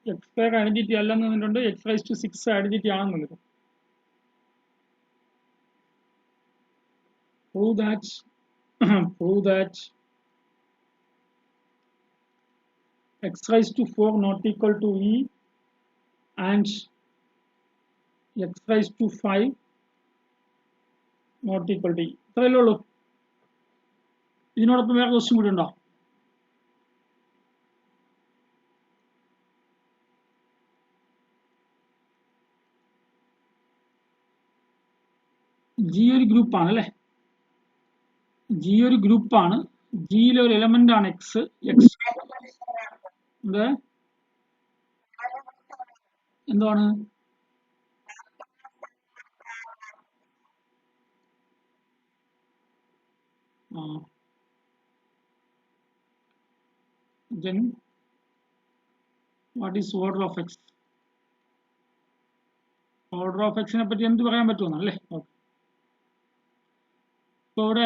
S1: X square identity അല്ലെന്ന് പറഞ്ഞിട്ടുണ്ട്, എക്സ് റൈസ് ടു 6 ഐഡന്റിറ്റി ആണെന്നുള്ളത്. prove that x raised to 4 not equal to e and x raised to 5 not equal to e. ഇത്രയല്ലേ ഉള്ളൂ. ഇതിനോടൊപ്പം വേറെ question കൂടി ഉണ്ടോ? G ഒരു ഗ്രൂപ്പാണ് അല്ലേ? ജി ഒരു ഗ്രൂപ്പാണ്. ജിയിലെ ഒരു എലമെന്റ് ആണ് എക്സ്. എന്താണ്? Then what is order of x? Order of എക്സിനെ പറ്റി എന്ത് പറയാൻ പറ്റുമെന്നല്ലേ? ഓക്കെ. ഇപ്പോൾ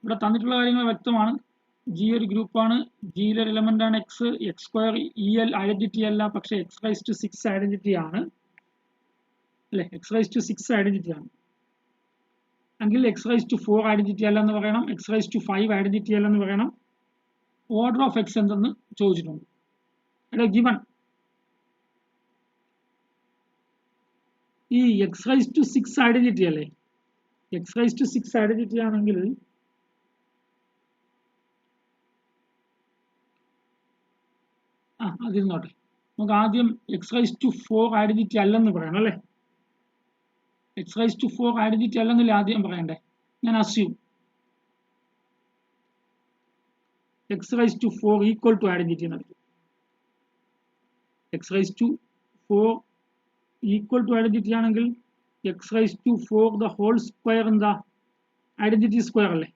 S1: ഇവിടെ തന്നിട്ടുള്ള കാര്യങ്ങൾ വ്യക്തമാണ്. ജി ഒരു ഗ്രൂപ്പാണ്, ജിയിലെ ഒരു എലമെന്റ് ആണ് എക്സ്. എക്സ് സ്ക്വയർ ഐഡന്റിറ്റി അല്ല, പക്ഷെ എക്സ് റൈസ് ടു 6 ഐഡന്റിറ്റി ആണ് അല്ലെ? എക്സ് റൈസ് ടു 6 ഐഡന്റിറ്റി ആണ് എങ്കിൽ എക്സ് റൈസ് ടു 4 ഐഡന്റിറ്റി അല്ലെന്ന് പറയണം, എക്സ് റൈസ് ടു 5 ഐഡന്റിറ്റി അല്ലെന്ന് പറയണം. ഓർഡർ ഓഫ് എക്സ് എന്തെന്ന് ചോദിച്ചിട്ടുണ്ട് അല്ലെ? ഗിവൺ ഈ എക്സ് റൈസ് ടു 6 ഐഡന്റിറ്റി അല്ലേ? എക്സ് റൈസ് ടു 6 ഐഡന്റിറ്റി ആണെങ്കിൽ അതിരുന്നോട്ടെ. നമുക്ക് ആദ്യം എക്സ് റൈസ് ടു 4 ഐഡന്റിറ്റി അല്ലെന്ന് പറയണം അല്ലേ? എക്സ് റൈസ് ടു 4 ഐഡന്റിറ്റി അല്ലെന്നല്ലേ ആദ്യം പറയണ്ടേ? ഞാൻ assume x raise to 4 equal to identity എന്നായിരിക്കും. X raise to 4 equal to identity ആണെങ്കിൽ x raise to 4 the whole square എന്താ? ഐഡന്റിറ്റി സ്ക്വയർ അല്ലേ?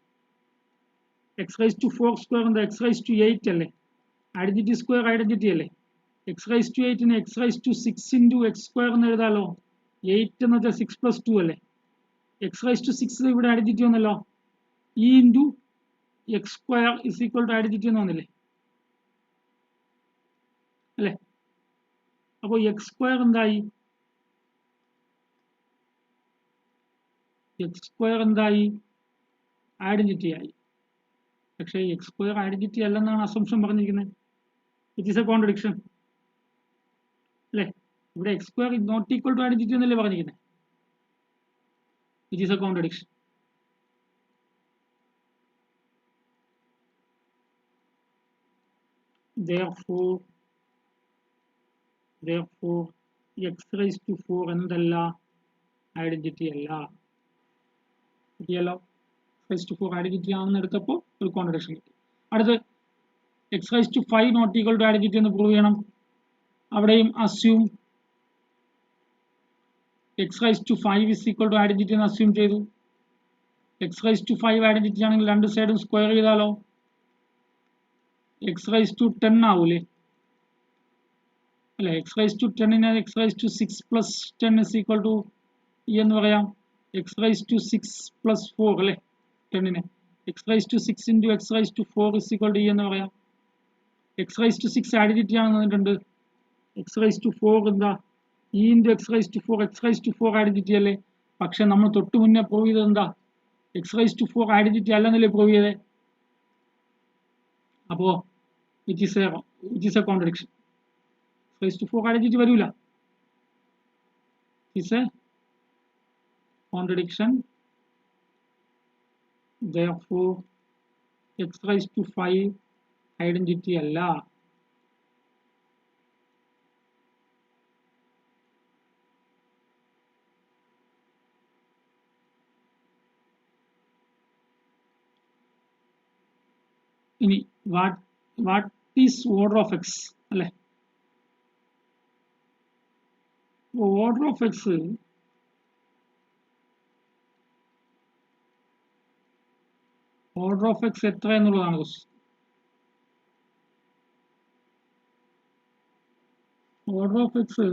S1: എക്സ് റൈസ് ടു 4 സ്ക്വയർ എന്താ? എക്സ് റൈസ് ടു 8 അല്ലേ? ഐഡന്റിറ്റി സ്ക്വയർ ഐഡന്റിറ്റി അല്ലേ? X raise to 8 x raise to 6 into x square എന്ന് എഴുതാലോ. 8 എന്ന് വെച്ചാൽ 6 + 2 അല്ലേ? എക്സ് റൈസ് ടു 6 ഇവിടെ ഐഡന്റിറ്റി ഒന്നല്ലോ, e into x square is equal to identity എന്ന് വന്നില്ലേ അല്ലേ? അപ്പോൾ എക്സ് സ്ക്വയർ എന്തായി? എക്സ് സ്ക്വയർ എന്തായി? ഐഡന്റിറ്റി ആയി. പക്ഷേ എക്സ് സ്ക്വയർ ഐഡന്റിറ്റി അല്ലെന്നാണ് അസംഷൻ പറഞ്ഞിരിക്കുന്നത്. ഇറ്റ് ഈസ് എ കോൺട്രഡിക്ഷൻ അല്ലേ? ഇവിടെ x square is not equal to identity എന്നല്ലേ പറഞ്ഞിരിക്കുന്നത്? It is a contradiction. therefore x raised to 4 എന്തല്ല? ഐഡന്റിറ്റി അല്ല. കിട്ടിയല്ലോ? റൈസ് ടു 4 ഐഡന്റിറ്റി ആണെന്ന് എടുത്തപ്പോൾ ഒരു കോൺട്രഡിക്ഷൻ കിട്ടി. അടുത്ത് x raise to 5 not equal to identity എന്ന് പ്രൂവ് ചെയ്യണം. അവിടെയും assume x raise to 5 is equal to identity എന്ന് അസ്യൂം ചെയ്തു. എക്സ് റൈസ് ടു 5 ഐഡന്റിറ്റി ആണെങ്കിൽ രണ്ട് സൈഡും സ്ക്വയർ ചെയ്താലോ എക്സ് റൈസ് ടു 10 ആവൂലേ അല്ലെ? എക്സ് റൈസ് ടു 10നെ x raise to 6 plus 10 is equal to എന്ന് പറയാം. എക്സ് റൈസ് ടു 6 പ്ലസ് 4 അല്ലെ? 10നെ x raise to 6 into x raise to 4 is equal to എന്ന് പറയാം. എക്സ് റൈസ് ടു 6 ഐഡന്റിറ്റി ആണെന്ന് പറഞ്ഞിട്ടുണ്ട്. എക്സ് റൈസ് ടു 4 എന്താ? E into x raise to 4 x raise to 4 identity അല്ലേ? പക്ഷെ നമ്മൾ തൊട്ട് മുന്നേ പ്രൂവ് ചെയ്തത് എന്താ? എക്സ് റൈസ് ടു 4 ഐഡന്റിറ്റി അല്ലെന്നല്ലേ പ്രൂവ് ചെയ്തേ? അപ്പോ it is a contradiction. Raise to 4 identity വരൂല. It's a contradiction. therefore x raised to 5 identity അല്ല. ഇനി what is order of x അല്ലെ? ഓർഡർ ഓഫ് എക്സ് എത്ര എന്നുള്ളതാണ് ക്വസ്റ്റ്യൻ. ഓർഡർ ഓഫ് എക്സ്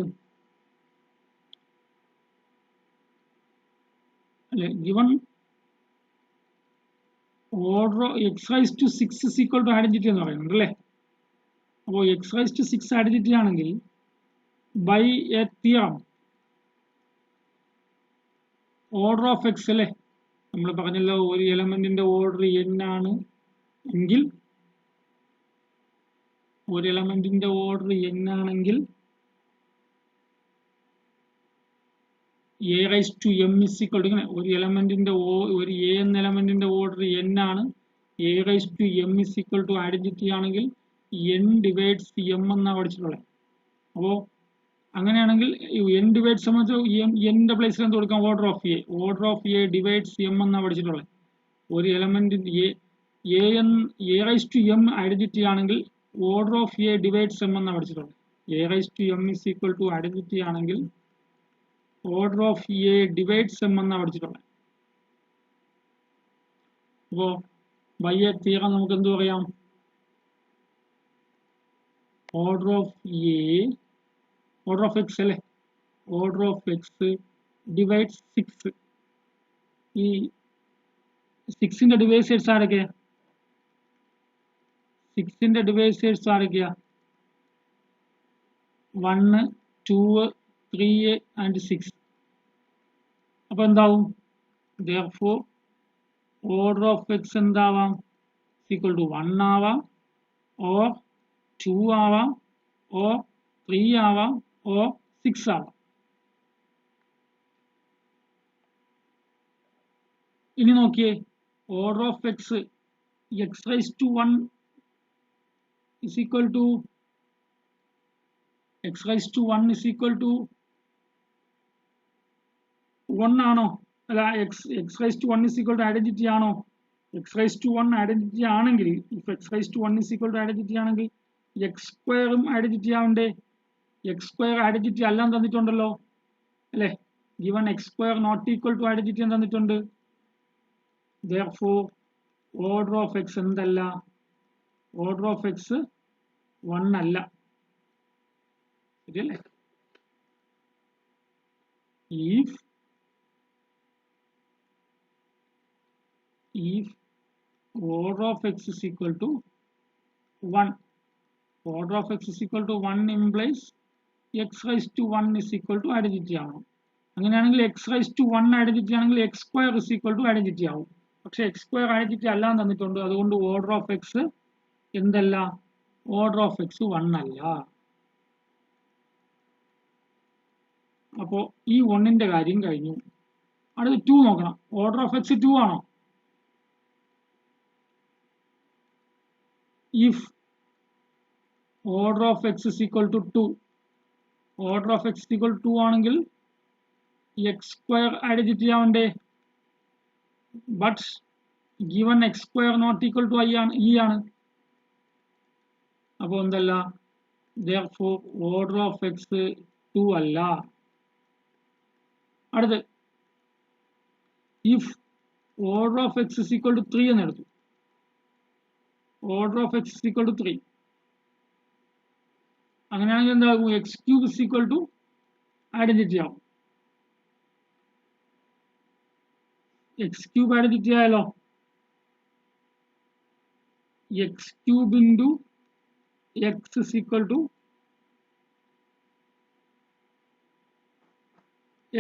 S1: അല്ലെ given order X raise to 6 is equal to identity എന്ന് പറയുന്നുണ്ട് അല്ലേ? അപ്പോൾ എക്സ് റൈസ് ടു 6 ഐഡന്റിറ്റി ആണെങ്കിൽ by a theorem order of x അല്ലേ? നമ്മൾ പറഞ്ഞല്ലോ ഒരു എലമെന്റിന്റെ ഓർഡർ n ആണ് എങ്കിൽ ഒരു എലമെന്റിന്റെ ഓർഡർ n ആണെങ്കിൽ a raise to m is equal to ഇങ്ങനെ ഒരു എലമെന്റിന്റെ ഒരു എ എന്ന എലമെന്റിന്റെ ഓർഡർ n ആണ്. A raise to m is equal to identity ആണെങ്കിൽ n ഡിവൈഡ്സ് എം എന്നാണ് പഠിച്ചിട്ടുള്ളത്. അപ്പോൾ അങ്ങനെയാണെങ്കിൽ n ഡിവൈഡ്സ് എൻ്റെ പ്ലേസിൽ എന്ത് കൊടുക്കാം? Order of a divides m എന്നാണ് പഠിച്ചിട്ടുള്ളത്. ഒരു എലമെന്റിന്റെ a raise to m identity ആണെങ്കിൽ order of a divides m എന്നാണ് പഠിച്ചിട്ടുള്ളത്. A raise to m is equal to identity ആണെങ്കിൽ order of a divides m എന്നാണ് പഠിച്ചിട്ടുള്ളത്. അപ്പോൾ ബൈ എ തിയറം നമുക്ക് എന്ത് പറയാം? ഓർഡർ ഓഫ് എക്സ് അല്ലേ? Order of x divides 6. ഈ 6ന്റെ ഡിവൈസേഴ്സ് ആരൊക്കെയാ? 6ന്റെ ഡിവൈസേഴ്സ് ആരൊക്കെയാ? 1 2 3 ആൻഡ് 6. അപ്പൊ എന്താവും? therefore ഓർഡർ ഓഫ് എക്സ് എന്താവാം? ഈക്വൽ ടു 1 ആവാം, ഓർ 2 ആവാം, ഓർ 3 ആവാം, ഓർ 6 ആവാം. ഇനി നോക്കിയേ, order of x x raise to 1 is equal to x raised to 1 is equal to 1 ആണോ? അല്ല, x raised to 1 is equal to identity ആണോ? x raised to 1 ഐഡന്റിറ്റി ആണെങ്കിൽ if x raised to 1 is equal to identity ആണെങ്കിൽ X സ്ക്വയറും identity ആവണ്ടേ? X square identity എല്ലാം തന്നിട്ടുണ്ടല്ലോ അല്ലേ? given x square not equal to identity തന്നിട്ടുണ്ട്. therefore order of x എന്തല്ല? order of x 1 അല്ല. ശരിയല്ലേ? if order of x is equal to 1. Order of x is equal to 1 implies x raised to 1 is equal to identity ആവണം. അങ്ങനെയാണെങ്കിൽ x raise to 1 identity ആണെങ്കിൽ x square is equal to identity ആവും. പക്ഷെ x square identity അല്ലാന്ന് തന്നിട്ടുണ്ട്. അതുകൊണ്ട് order of x എന്തല്ല? Order of x 1 അല്ല. അപ്പോ ഈ 1ന്റെ കാര്യം കഴിഞ്ഞു. അടുത്ത് 2 നോക്കണം. ഓർഡർ ഓഫ് എക്സ് 2 ആണോ? if order of x is equal to 2, order of x is equal to 2 ആണെങ്കിൽ x square ഐഡന്റിറ്റി ആവണ്ടേ? but given x square not equal to e ആണ്. അപ്പോൾ എന്തല്ല? therefore order of x 2 അല്ല. അടുത്ത് if order of x is equal to 3 എന്ന് എടുത്തു. order of x is equal to 3. അങ്ങനെയാണെങ്കിൽ എന്താകും? X cube is equal to identity ആവും. എക്സ് ക്യൂബ് ഐഡന്റിറ്റി ആയാലോ? X cube into x is equal to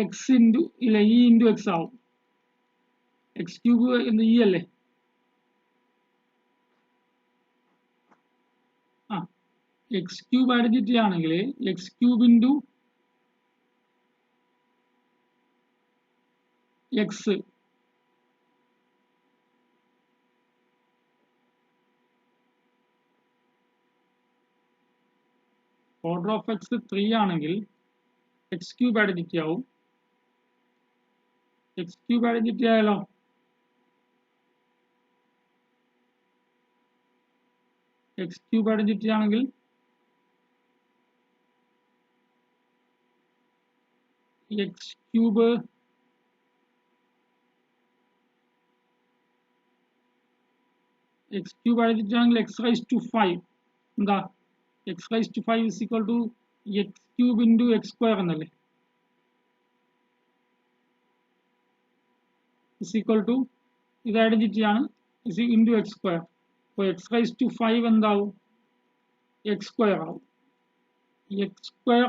S1: x into ഇല്ല e into x ആവും. X cube എന്ത് e അല്ലേ? ആ എക്സ് ക്യൂബ് ഐഡന്റിറ്റി ആണെങ്കിൽ x cube into x order of x 3 ആണെങ്കിൽ x cube identity ആവും. X cube identity ആയാലോ? X cube identity ആണെങ്കിൽ എക്സ് ക്യൂബ് ഐഡന്റിറ്റി ആണെങ്കിൽ എക്സ് റൈസ് ടു 5 എന്താ? X raise to 5 is equal to x cube into x square എന്നല്ലേ? Is equal to ഇത് identity ആണ് into x square. അപ്പോൾ x raise to 5 എന്താവും? X square ആവും. X square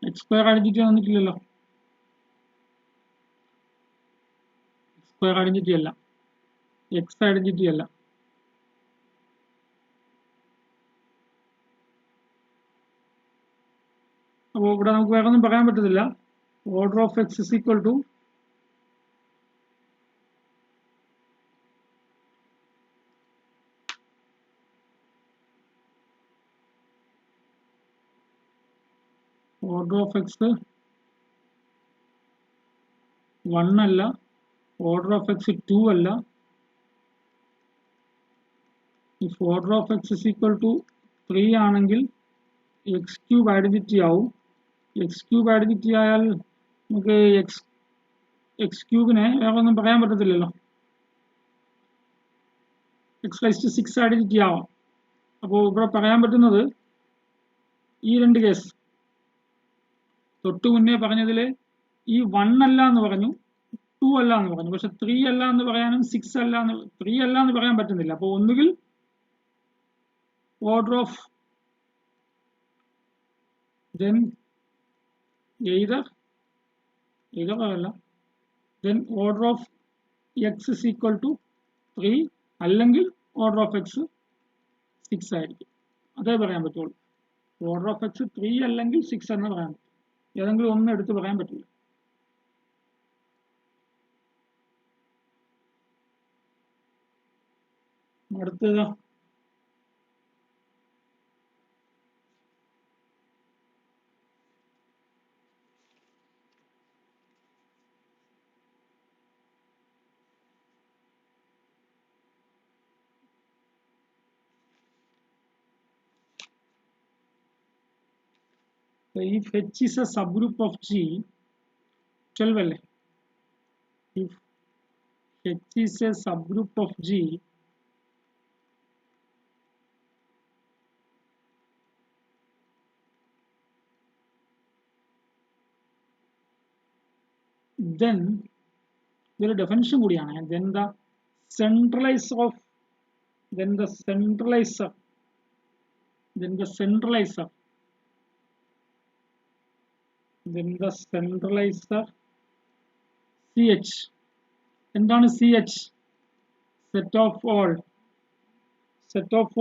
S1: x square identity വന്നിട്ടില്ലല്ലോ. Square identity അല്ല, x identity അല്ല. അപ്പോൾ ഇവിടെ നമുക്ക് വേറെ ഒന്നും പറയാൻ പറ്റത്തില്ല. Order of x is equal to order of x 1 അല്ല, ഓർഡർ ഓഫ് എക്സ് 2 അല്ല. If order of x is equal to 3 ആണെങ്കിൽ എക്സ് ക്യൂബ് ഐഡന്റിറ്റി ആവും. എക്സ് ക്യൂബ് ഐഡന്റിറ്റി ആയാൽ നമുക്ക് എക്സ് ക്യൂബിനെ വേറെ ഒന്നും പറയാൻ പറ്റത്തില്ലല്ലോ. എക്സ് റൈസ് ടു 6 ഐഡന്റിറ്റി ആവാം. അപ്പോൾ ഇവിടെ പറയാൻ പറ്റുന്നത് ഈ രണ്ട് കേസ് തൊട്ടു മുന്നേ പറഞ്ഞതിൽ ഈ 1 അല്ല എന്ന് പറഞ്ഞു, 2 അല്ല എന്ന് പറഞ്ഞു. പക്ഷെ 3 അല്ല എന്ന് പറയാനും 6 അല്ല എന്ന് 3 അല്ല എന്ന് പറയാൻ പറ്റുന്നില്ല. അപ്പോൾ ഒന്നുകിൽ ഓർഡർ ഓഫ് then either അതല്ല then order of x is equal to 3 അല്ലെങ്കിൽ order of x 6 ആയിരിക്കും. അതേ പറയാൻ പറ്റുള്ളൂ. order of x 3 അല്ലെങ്കിൽ 6 എന്ന് പറയാൻ പറ്റും. ഏതെങ്കിലും ഒന്ന് എടുത്ത് പറയാൻ പറ്റില്ല. അടുത്തത് if H is a subgroup of G 12 അല്ലേ? if H is a subgroup of G then ഇതൊരു ഡെഫിനിഷൻ കൂടിയാണ്. then the centralizer of then the centralizer then the centralizer then the centralizer CH. എന്താണ് CH? set of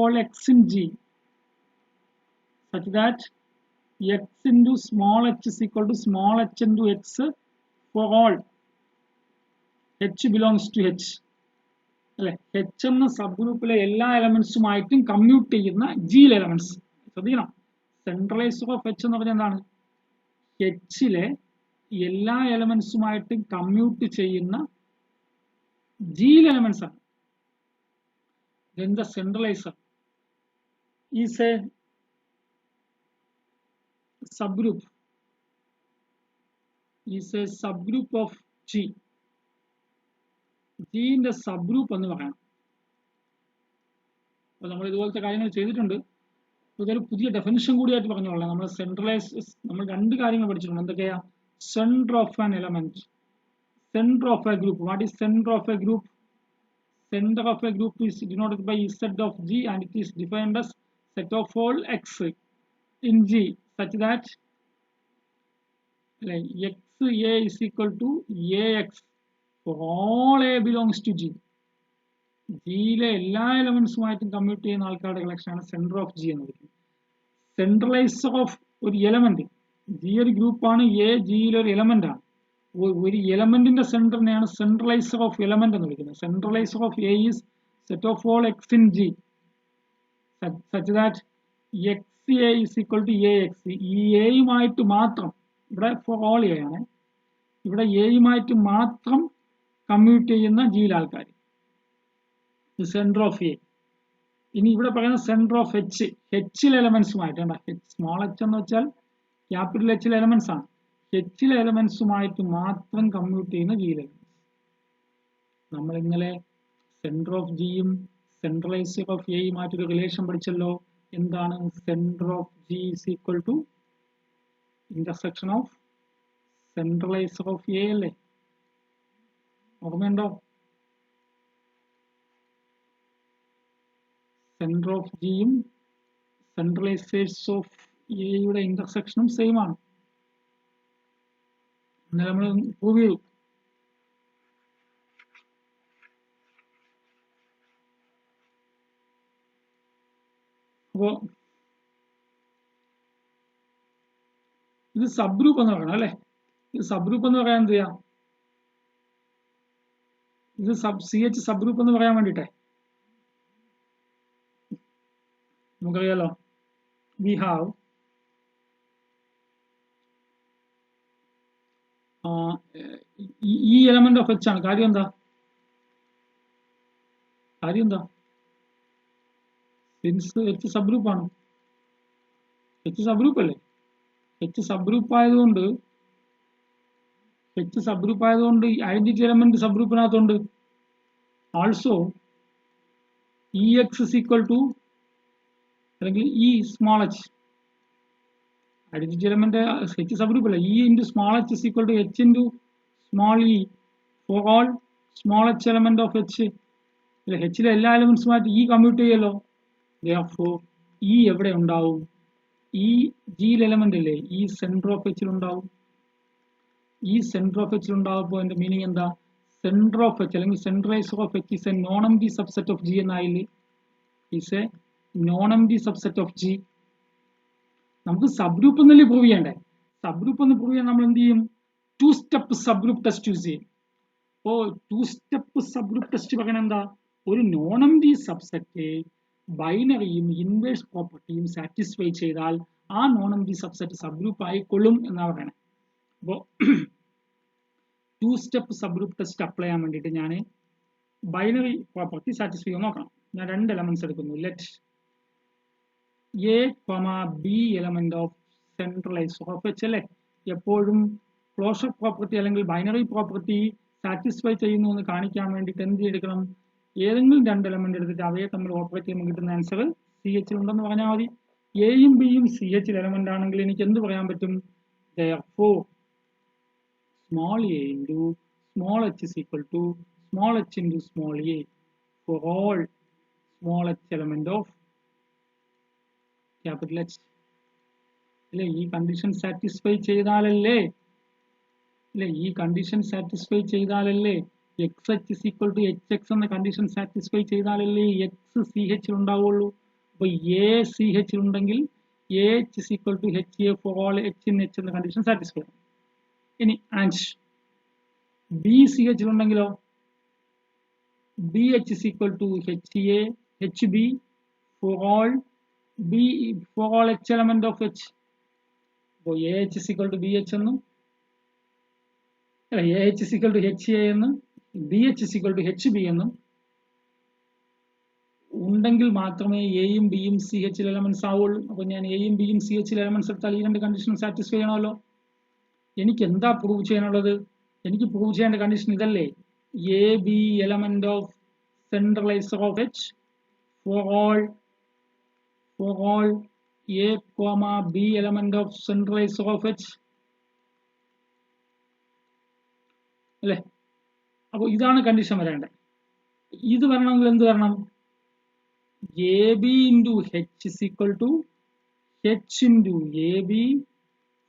S1: all x in G such that x into small h is equal to small h into x for all h belongs to h. അല്ലെ, h എന്ന sub ഗ്രൂപ്പിലെ എല്ലാ എലമെന്റ്സുമായിട്ടും commute ചെയ്യുന്ന G elements. ശ്രദ്ധിക്കണം, centraliser of h എന്ന് പറഞ്ഞാൽ എന്താണ്? ഹെച്ചിലെ എല്ലാ എലമെന്റ്സുമായിട്ടും കമ്മ്യൂട്ട് ചെയ്യുന്ന ജി എലമെന്റ്സ് ആണ്. then the centralizer is a subgroup of G. G ന്റെ സബ്ഗ്രൂപ്പ് എന്ന് പറയണം. അപ്പോൾ നമ്മൾ ഇതുപോലത്തെ കാര്യങ്ങൾ ചെയ്തിട്ടുണ്ട്. ഇതൊരു പുതിയ ഡെഫിനിഷൻ കൂടിയായിട്ട് പറഞ്ഞോളാം. നമ്മൾ നമ്മൾ രണ്ട് കാര്യങ്ങൾ പഠിച്ചിട്ടുണ്ട്. എന്തൊക്കെയാ? Centre of an element, centre of a group. What is centre of a group? Center of a group is denoted by Z of G and it is defined as set of all x in G such that x a is equal to ax for all a belongs to G. G യിലെ എല്ലാ എലമെന്റ്സുമായിട്ടും commute ചെയ്യുന്ന ആൾക്കാരുടെ കളക്ഷനാണ് centre of G എന്ന് പറയുന്നത്. Centraliser of ഒരു element, G ഒരു ഗ്രൂപ്പാണ്, എ ജിയിലെ ഒരു എലമെന്റ് ആണ്. ഒരു എലമെന്റിന്റെ സെന്ററിനെയാണ് സെൻട്രലൈസർ ഓഫ് എലമെന്റ് എന്ന് വിളിക്കുന്നത്. Centraliser of a is set of all x in G such that x a is equal to a x. ഈ എയുമായിട്ട് മാത്രം, ഇവിടെ ഫോർ ഓൾ എ ആണ്, ഇവിടെ എയുമായിട്ട് മാത്രം കമ്മ്യൂട്ട് ചെയ്യുന്ന ജിയിൽ ആൾക്കാർ, സെന്റർ ഓഫ് എ. ഇനി ഇവിടെ പറയുന്ന സെന്റർ ഓഫ് എച്ച്, എച്ചിലെ എലമെന്റ്സുമായിട്ട്, സ്മോൾ എച്ച് എന്ന് വെച്ചാൽ ക്യാപിറ്റൽ എച്ചിലെ എലമെന്റ്സ് ആണ്, എച്ചിലെ എലമെന്റ്സുമായിട്ട് മാത്രം കമ്മ്യൂട്ട് ചെയ്യുന്ന ജി എലമെന്റ്സ്. നമ്മൾ ഇന്നലെ സെന്റർ ഓഫ് ജിയും സെൻട്രലൈസർ ഓഫ് എയുമായിട്ടൊരു റിലേഷൻ പഠിച്ചല്ലോ. എന്താണ്? Centre of G is equal to intersection of centraliser of a അല്ലേ? ഓർമ്മയുണ്ടോ? സെന്റർ ഓഫ് ജിയും സെൻട്രലൈസേഴ്സ് ഓഫ് എയുടെ ഇന്റർസെക്ഷനും സെയിം ആണ്. നമ്മൾ പ്രൂവ് ചെയ്തു. അപ്പോ ഇത് സബ് ഗ്രൂപ്പ് എന്ന് പറയണം അല്ലെ? ഇത് സബ് ഗ്രൂപ്പ് എന്ന് പറയാൻ എന്ത് ചെയ്യാം? ഇത് സി എച്ച് സബ് ഗ്രൂപ്പ് എന്ന് പറയാൻ വേണ്ടിട്ടെ നമുക്കറിയാലോ, we have e element of H ആണ്. കാര്യം എന്താ? സിൻസ് എച്ച് സബ് ഗ്രൂപ്പ് ആണ്. എച്ച് സബ് ഗ്രൂപ്പ് അല്ലേ? എച്ച് സബ് ഗ്രൂപ്പ് ആയതുകൊണ്ട് ഐഡന്റിറ്റി എലമെന്റ് സബ് ഗ്രൂപ്പിനകത്തുണ്ട്. Also e x is equal to അല്ലെങ്കിൽ e small h, identity element H sub group അല്ല, e into small h is equal to H into small e for all small h element of H. എച്ചിലെ എല്ലാ എലമെന്റ്സുമായിട്ട് e commute ചെയ്യല്ലോ. E എവിടെ ഉണ്ടാവും? ഈ ജിയിൽ എലമെന്റ് അല്ലേ, ഈ സെന്റർ ഓഫ് എച്ചിൽ ഉണ്ടാവും. ഈ സെന്റർ ഓഫ് എച്ചിൽ ഉണ്ടാവുമ്പോൾ എന്റെ മീനിങ് എന്താ? സെന്റർ ഓഫ് എച്ച് അല്ലെങ്കിൽ centraliser of H is a non empty subset of G എന്നായില്ലേ? Is a non empty subset of G. നമുക്ക് സബ് ഗ്രൂപ്പ് എന്നല്ലേ പ്രൂവ് ചെയ്യണ്ടേ? സബ് ഗ്രൂപ്പ് എന്ന് പ്രൂവ് ചെയ്യാൻ നമ്മൾ എന്ത് ചെയ്യും? 2 step sub group test use ചെയ്യും. അപ്പോൾ 2 സ്റ്റെപ്പ് സബ് ഗ്രൂപ്പ് ടെസ്റ്റ് പറയുന്നത് എന്താ? ഒരു നോൺ എംപ്റ്റി സബ്സെറ്റ് ബൈനറിയും ഇൻവേഴ്സ് പ്രോപ്പർട്ടിയും സാറ്റിസ്ഫൈ ചെയ്താൽ ആ non empty subset sub group ആയിക്കൊള്ളും എന്നാ പറയണേ. അപ്പോൾ 2 step sub group test apply ചെയ്യാൻ വേണ്ടിയിട്ട് ഞാൻ ബൈനറി പ്രോപ്പർട്ടി സാറ്റിസ്ഫൈ ചെയ്യാൻ നോക്കണം. ഞാൻ 2 എലമെന്റ്സ് എടുക്കുന്നു. Let A B element of centraliser of H അല്ലേ? എപ്പോഴും ക്ലോഷർ പ്രോപ്പർട്ടി അല്ലെങ്കിൽ ബൈനറി പ്രോപ്പർട്ടി സാറ്റിസ്ഫൈ ചെയ്യുന്നു എന്ന് കാണിക്കാൻ വേണ്ടിയിട്ട് എന്ത് എടുക്കണം? ഏതെങ്കിലും 2 എലമെന്റ് എടുത്തിട്ട് അവയെ തമ്മിൽ ഓപ്പറേറ്റ് ചെയ്യുമ്പോൾ കിട്ടുന്ന ആൻസർ സി എച്ചിൽ ഉണ്ടെന്ന് പറഞ്ഞാൽ മതി. എയും ബിയും സി എച്ചിൽ എലമെന്റ് ആണെങ്കിൽ എനിക്ക് എന്ത് പറയാൻ പറ്റും? Therefore, small a into small h is equal to small h into small a for all small h element of capital H. അല്ലേ ഈ കണ്ടീഷൻ സാറ്റിസ്ഫൈ ചെയ്താലല്ലേ ഈ കണ്ടീഷൻ സാറ്റിസ്ഫൈ ചെയ്താലല്ലേ x h is equal to h x എന്ന condition satisfy ചെയ്താലല്ലേ x C എച്ചിൽ ഉണ്ടാവുള്ളൂ. അപ്പൊ എ സി എച്ചിൽ ഉണ്ടെങ്കിൽ a h is equal to h a for all h in H എന്ന കണ്ടീഷൻ സാറ്റിസ്ഫൈ. ഇനി ആൻഡ് ബി സി എച്ചിൽ ഉണ്ടെങ്കിലോ b h is equal to h a h b for all b for all h element of H. അപ്പോൾ a h is equal to b h എന്നും a h is equal to h a എന്നും b h is equal to h b എന്നും ഉണ്ടെങ്കിൽ മാത്രമേ എയും ബിയും C എച്ചിൽ elements ആവുള്ളൂ. അപ്പൊ ഞാൻ എയും ബിയും സി എച്ചിൽ എലമെന്റ്സ് എടുത്താൽ ഈ രണ്ട് കണ്ടീഷൻ സാറ്റിസ്ഫൈ ചെയ്യണമല്ലോ. എനിക്ക് എന്താ പ്രൂവ് ചെയ്യാനുള്ളത്? എനിക്ക് പ്രൂവ് ചെയ്യേണ്ട കണ്ടീഷൻ ഇതല്ലേ, A B element of centraliser of H for all A comma B element of centraliser of H അല്ലേ. അപ്പോൾ ഇതാണ് കണ്ടീഷൻ വരേണ്ടത്. ഇത് വരണമെങ്കിൽ എന്ത് വരണം? A B into H is equal to H into A B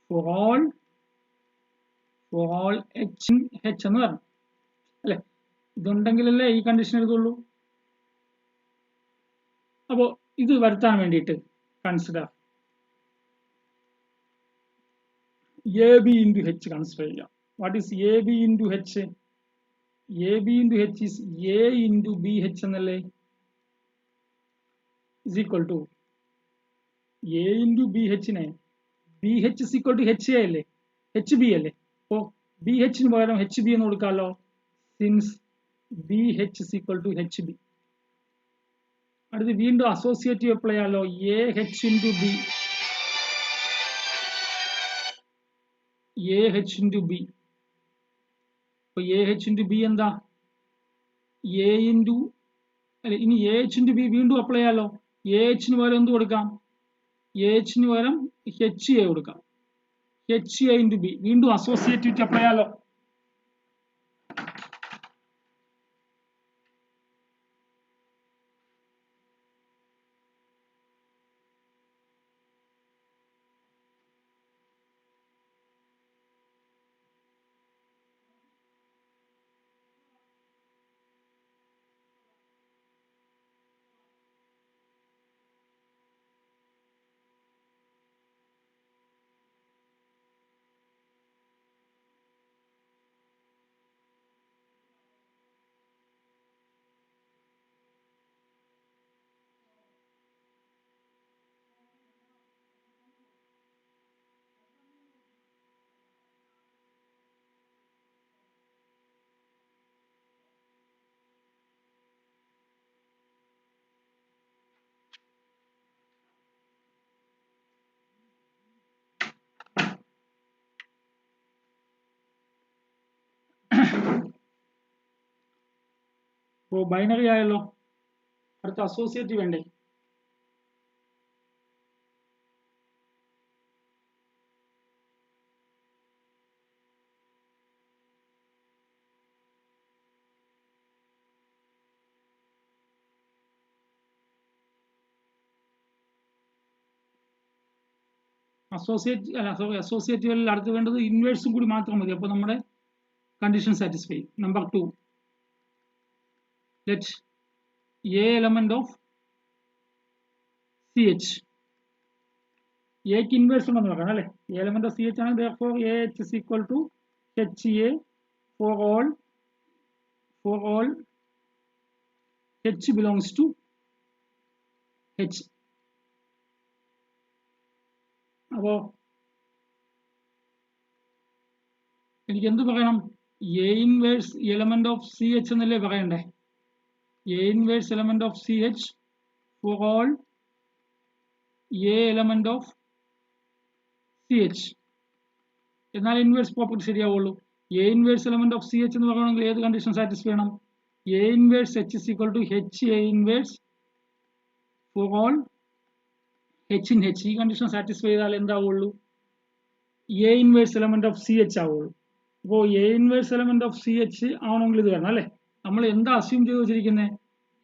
S1: for all H എന്ന് വരണം അല്ലെ. ഇതുണ്ടെങ്കിലല്ലേ ഈ കണ്ടീഷൻ എഴുതുള്ളൂ. അപ്പോൾ ഇത് വരുത്താൻ വേണ്ടിയിട്ട് consider a B into h consider ചെയ്യാം. What is a B into h? A B into h is a into b h എന്നല്ലേ, is equal to a into bh നെ bh is equal to ha അല്ലേ, hb അല്ലേ. അപ്പോൾ bh ന് പകരം hb എന്ന് കൊടുക്കാമല്ലോ, since bh is equal to hb. അടുത്ത് വീണ്ടും അസോസിയേറ്റീവ് അപ്ലൈ ചെയ്യാമല്ലോ, a h into b അപ്പോൾ a h into b എന്താ, a into അല്ലെ. ഇനി a h into b വീണ്ടും അപ്ലൈ ചെയ്യാമല്ലോ. എ എച്ചിന് പകരം എന്ത് കൊടുക്കാം? എ എച്ചിന് പകരം എച്ച് എ കൊടുക്കാം. എച്ച് എ ഇൻറ്റു ബി വീണ്ടും അസോസിയേറ്റീവ് അപ്ലൈ ചെയ്യാലോ. അപ്പോൾ ബൈനറി ആയല്ലോ. അടുത്ത അസോസിയേറ്റീവ് വേണ്ടേ? അസോസിയേറ്റീവിൽ അടുത്ത് വേണ്ടത് ഇൻവേഴ്സും കൂടി മാത്രം മതി. അപ്പോൾ നമ്മുടെ condition satisfy. Number 2, let a element of C H, എക്ക് ഇൻവേഴ്സ് ഉണ്ടെന്ന് പറയണം അല്ലേ. A element of C H ആണ്, therefore a h is equal to h a for all h belongs to H. അപ്പോ എനിക്ക് എന്ത് പറയണം? A inverse element of C H എന്നല്ലേ പറയണ്ടേ. A inverse element of C H for all a element of C H. എന്നാൽ inverse property ശരിയാവുള്ളൂ. A inverse element of C H എന്ന് പറയണമെങ്കിൽ ഏത് കണ്ടീഷൻ സാറ്റിസ്ഫൈ ചെയ്യണം? A inverse h is equal to h a inverse for all h in H. ഈ condition satisfy ചെയ്താൽ എന്താവുള്ളൂ? A inverse element of C H ആവുള്ളൂ. അപ്പോൾ a inverse element of C H ആവണമെങ്കിൽ ഇത് വരണം അല്ലേ. നമ്മൾ എന്താ അസ്യൂം ചെയ്ത് വെച്ചിരിക്കുന്നത്?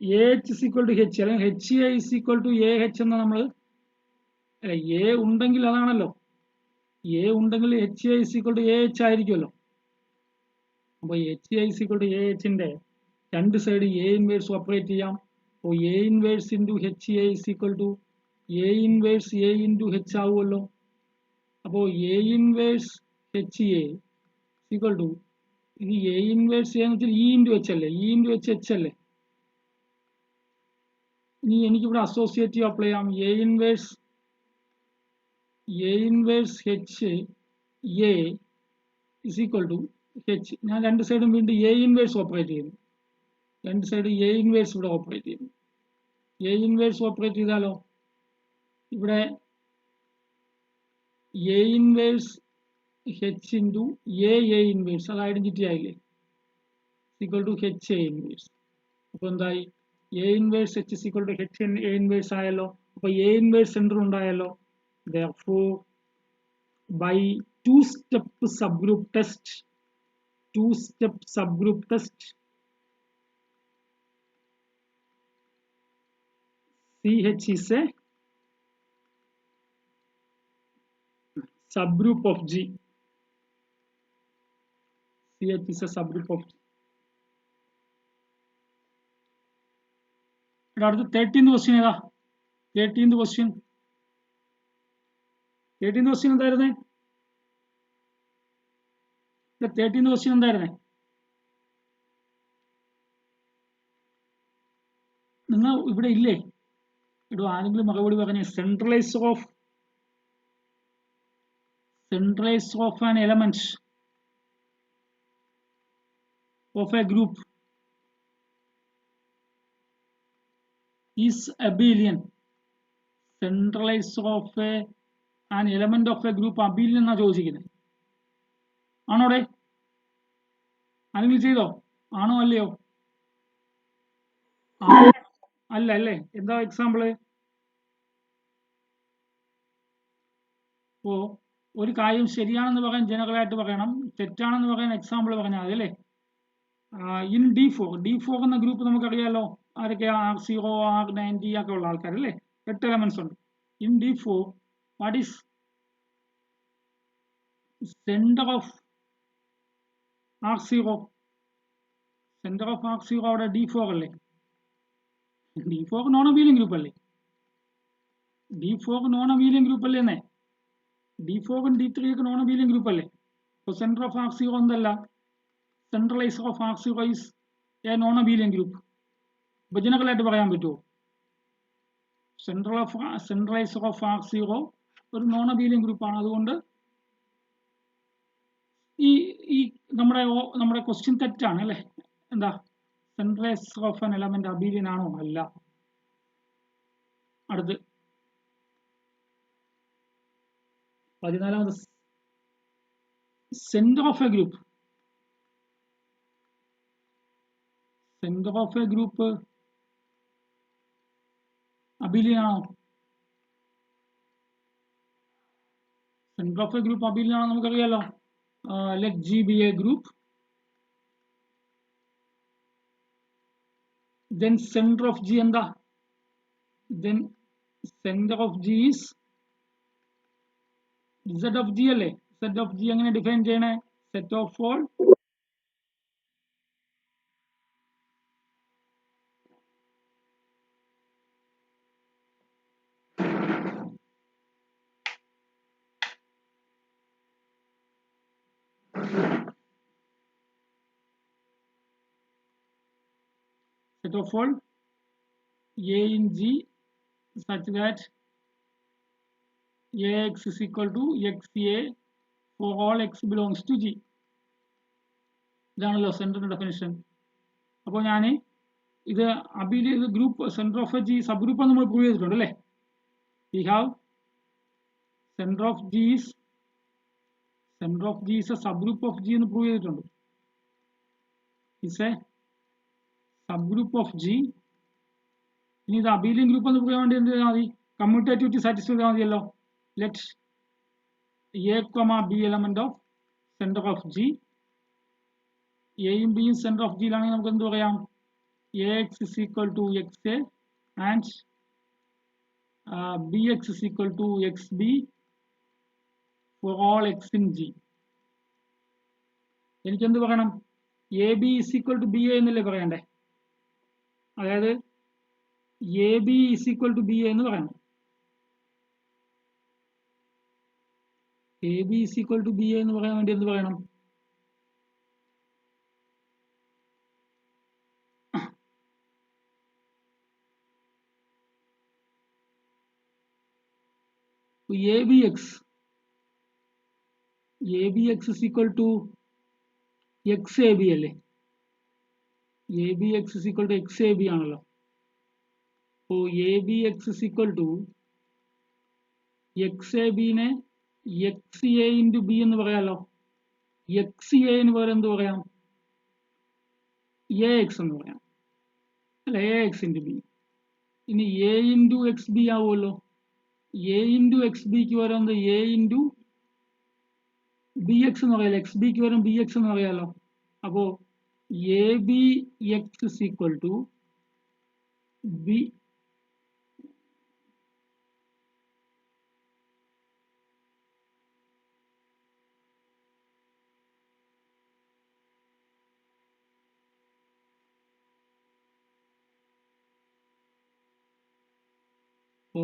S1: A h is equal to h അല്ലെങ്കിൽ h a is equal to a h എന്ന് നമ്മൾ അല്ല, എ ഉണ്ടെങ്കിൽ അതാണല്ലോ, എ ഉണ്ടെങ്കിൽ h a is equal to a h ആയിരിക്കുമല്ലോ. അപ്പോൾ h a is equal to a എച്ചിന്റെ രണ്ട് സൈഡ് എ ഇൻവേഴ്സ് ഓപ്പറേറ്റ് ചെയ്യാം. അപ്പോൾ a inverse into h a is equal to a inverse a into h ആവുമല്ലോ. അപ്പോൾ a inverse h a equal to ഇത് a inverse എന്ന് വെച്ചാൽ e into h അല്ലേ, ഇ ഇൻറ്റു എച്ച് എച്ച് അല്ലേ. ഇനി എനിക്കിവിടെ അസോസിയേറ്റീവ് അപ്ലൈ ചെയ്യാം. A inverse h a is equal to h. ഞാൻ രണ്ട് സൈഡും വീണ്ടും എ ഇൻവേഴ്സ് ഓപ്പറേറ്റ് ചെയ്യുന്നു. രണ്ട് സൈഡ് എ ഇൻവേഴ്സ് ഇവിടെ ഓപ്പറേറ്റ് ചെയ്യുന്നു. എ ഇൻവേഴ്സ് ഓപ്പറേറ്റ് ചെയ്താലോ ഇവിടെ a inverse h into a inverse, അത് ഐഡന്റിറ്റി ആയില്ലേ, equal to h a inverse. അപ്പോൾ എന്തായി? A inverse h is equal to h a inverse ആയല്ലോ. അപ്പോൾ എ ഇൻവേഴ്സ് സെൻറ്റർ ഉണ്ടായല്ലോ. therefore by two-step subgroup test CH is a subgroup of G. CH is a subgroup of G. അടുത്ത 13th question ഏതാ? 13th question എന്തായിരുന്നേ? 13th question എന്തായിരുന്നേ? നിങ്ങൾ ഇവിടെ ഇല്ലേ? ഇവിടെ ആരെങ്കിലും മറുപടി പറഞ്ഞേ. Centraliser of an element of a group is Abelian. Centraliser of an element of a group Abelian എന്നാ ചോദിച്ചിരിക്കുന്നത്. ആണോടെ? ആരെങ്കിലും ചെയ്തോ? ആണോ അല്ലയോ? അല്ല അല്ലേ? എന്താ എക്സാമ്പിള്? അപ്പോ ഒരു കാര്യം ശരിയാണെന്ന് പറയാൻ ജനറൽ ആയിട്ട് പറയണം, തെറ്റാണെന്ന് പറയാൻ എക്സാമ്പിൾ പറഞ്ഞാൽ മതി അല്ലേ. ഇൻ D4 എന്ന ഗ്രൂപ്പ് നമുക്കറിയാലോ. ആരൊക്കെയാ? R0, R90 ഒക്കെ ഉള്ള ആൾക്കാരല്ലേ. 8 എലമെന്റ്സ് ഉണ്ട്. In D4 what is centre of R0? Centre of R0 അവിടെ D4 അല്ലേ. D4 നോൺ അബീലിയൻ ഗ്രൂപ്പ് അല്ലേ. D4 നോൺ അബീലിയൻ ഗ്രൂപ്പ് അല്ലേ എന്നേ. D4 D3 ഒക്കെ നോൺ അബീലിയൻ ഗ്രൂപ്പ് അല്ലേ. അപ്പോൾ സെന്റർ ഓഫ് R0 എന്തല്ല, centraliser of R0 is A non Abelian group. അപ്പോൾ ജനറലായിട്ട് പറയാൻ പറ്റുമോ? സെൻട്രലൈസർ ഓഫ് R0 ഒരു നോൺ അബീലിയൻ ഗ്രൂപ്പാണ്. അതുകൊണ്ട് ഈ നമ്മുടെ ക്വസ്റ്റ്യൻ തെറ്റാണ് അല്ലേ. എന്താ? Centraliser of an element abelian ആണോ? അല്ല. അടുത്ത് 14ാമത് centre of a group. Centre of a group abelian ആണോ? Centre of a group abelian ആണോ നമുക്കറിയാലോ. Let G be a group, then center of G എന്താ? then center of G is Z of G അല്ലേ. Z of G എങ്ങനെ define ചെയ്യണേ? Set of all A in G such that AX is equal to XA for all X belongs to G. ഇതാണല്ലോ സെന്ററിന്റെ definition. അപ്പോൾ ഞാൻ ഇത് Abelian group centre of G sub group നമ്മൾ prove ചെയ്തിട്ടുണ്ട് അല്ലേ. We have centre of G is a subgroup of G എന്ന് prove ചെയ്തിട്ടുണ്ട്. is a subgroup of G. ഇനി ഇത് അബീലിയൻ ഗ്രൂപ്പ് എന്ന് പറയാൻ വേണ്ടി എന്ത് ചെയ്താൽ മതി? കമ്മ്യൂട്ടേറ്റിവിറ്റി സാറ്റിസ്ഫൈ ചെയ്താൽ മതിയല്ലോ. Let A, B element of centre of G എയും ബിയും സെന്റർ ഓഫ് ജിയിലാണെങ്കിൽ നമുക്ക് എന്ത് പറയാം? AX is equal to XA and BX is equal to XB for all X in G. എനിക്ക് എന്ത് പറയണം? AB is equal to BA എന്നല്ലേ പറയണ്ടേ? അതായത് AB is equal to BA എന്ന് പറയണം. AB is equal to BA എന്ന് പറയാൻ വേണ്ടി എന്ത് പറയണം? ABX is equal to XAB അല്ലേ? ABX is equal to XAB ആണല്ലോ. അപ്പോൾ ABX is equal to XAB നെ XA into B എന്ന് പറയാലോ. XA എന്ന് പറയാൻ എന്ത് പറയാം? AX എന്ന് പറയാം അല്ല, AX into B. ഇനി A into XB ആവുമല്ലോ. A into XBക്ക് പറയുന്നത് A into BX എന്ന് പറയാലോ. XBക്ക് വരും BX എന്ന് പറയാലോ. അപ്പോ ABX is equal to B. So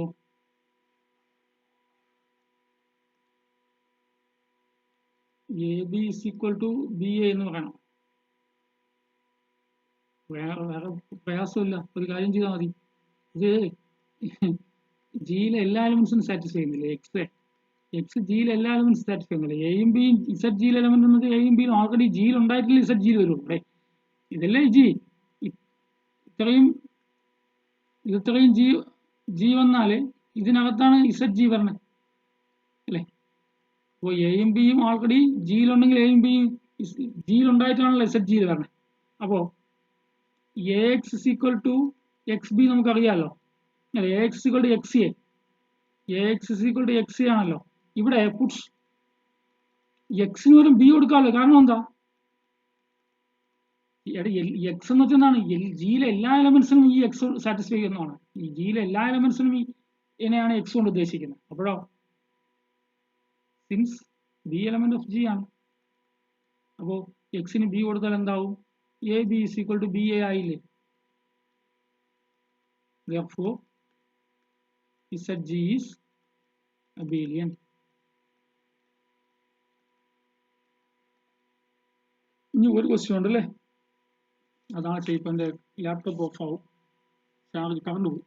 S1: AB is equal to BA എന്ന് പറയണം. വേറെ പ്രയാസമില്ല, ഒരു കാര്യം ചെയ്താൽ മതി. ഇത് ജിയിലെ എല്ലാ എലമെന്റ്സും സാറ്റിസ്ഫൈ ചെയ്യുന്നില്ലേ? എക്സ് ജിയിലെ എല്ലാ എലമെന്റ്സും സാറ്റിസ്ഫൈ ചെയ്യുന്നില്ല. എയും ബിയും ഇസഡ് ജിയിൽ എലമെന്റ് എന്നത് എയും ബിയും ഓൾറെഡി ജിയിൽ ഉണ്ടായിട്ടില്ല, ഇസഡ് ജിയിൽ വരുള്ളൂ. അല്ലേ? ഇതല്ലേ ജി. ഇത്രയും ജി വന്നാല് ഇതിനകത്താണ് ഇസഡ് ജി പറഞ്ഞത് അല്ലേ? അപ്പോൾ എയും ബിയും ഓൾറെഡി ജിയിലുണ്ടെങ്കിൽ എയും ബിയും ജിയിലുണ്ടായിട്ടാണല്ലോ ഇസഡ് ജിയിൽ പറഞ്ഞത്. അപ്പോൾ AX is equal to XB നമുക്കറിയാമല്ലോ. AX is equal to XA. AX is equal to XA ആണല്ലോ. ഇവിടെ പുട്സ് എക്സിന് വരും ബി കൊടുക്കാമല്ലോ. കാരണം എന്താ? എക്സ് എന്ന് വെച്ചാൽ ജിയിലെ എല്ലാ എലമെന്റ്സിനും ഈ എക്സ് സാറ്റിസ്ഫൈ ചെയ്യുന്നതാണ്. ഈ ജിയിലെ എല്ലാ എലമെന്റ്സിനും ഇതിനെയാണ് എക്സ് കൊണ്ട് ഉദ്ദേശിക്കുന്നത്. അപ്പോഴോ since b element of G ആണ്, അപ്പോൾ എക്സിന് ബി കൊടുത്താൽ എന്താവും? AB is equal to BA ആയില്ലേ? Therefore ZG is abelian. ഇനി ഒരു ക്വസ്റ്റ്യൻ ഉണ്ടല്ലേ, അതാണ് ഇപ്പം എൻ്റെ ലാപ്ടോപ്പ് ഓഫ് ആവും, ചാർജ് കറണ്ട് പോകും.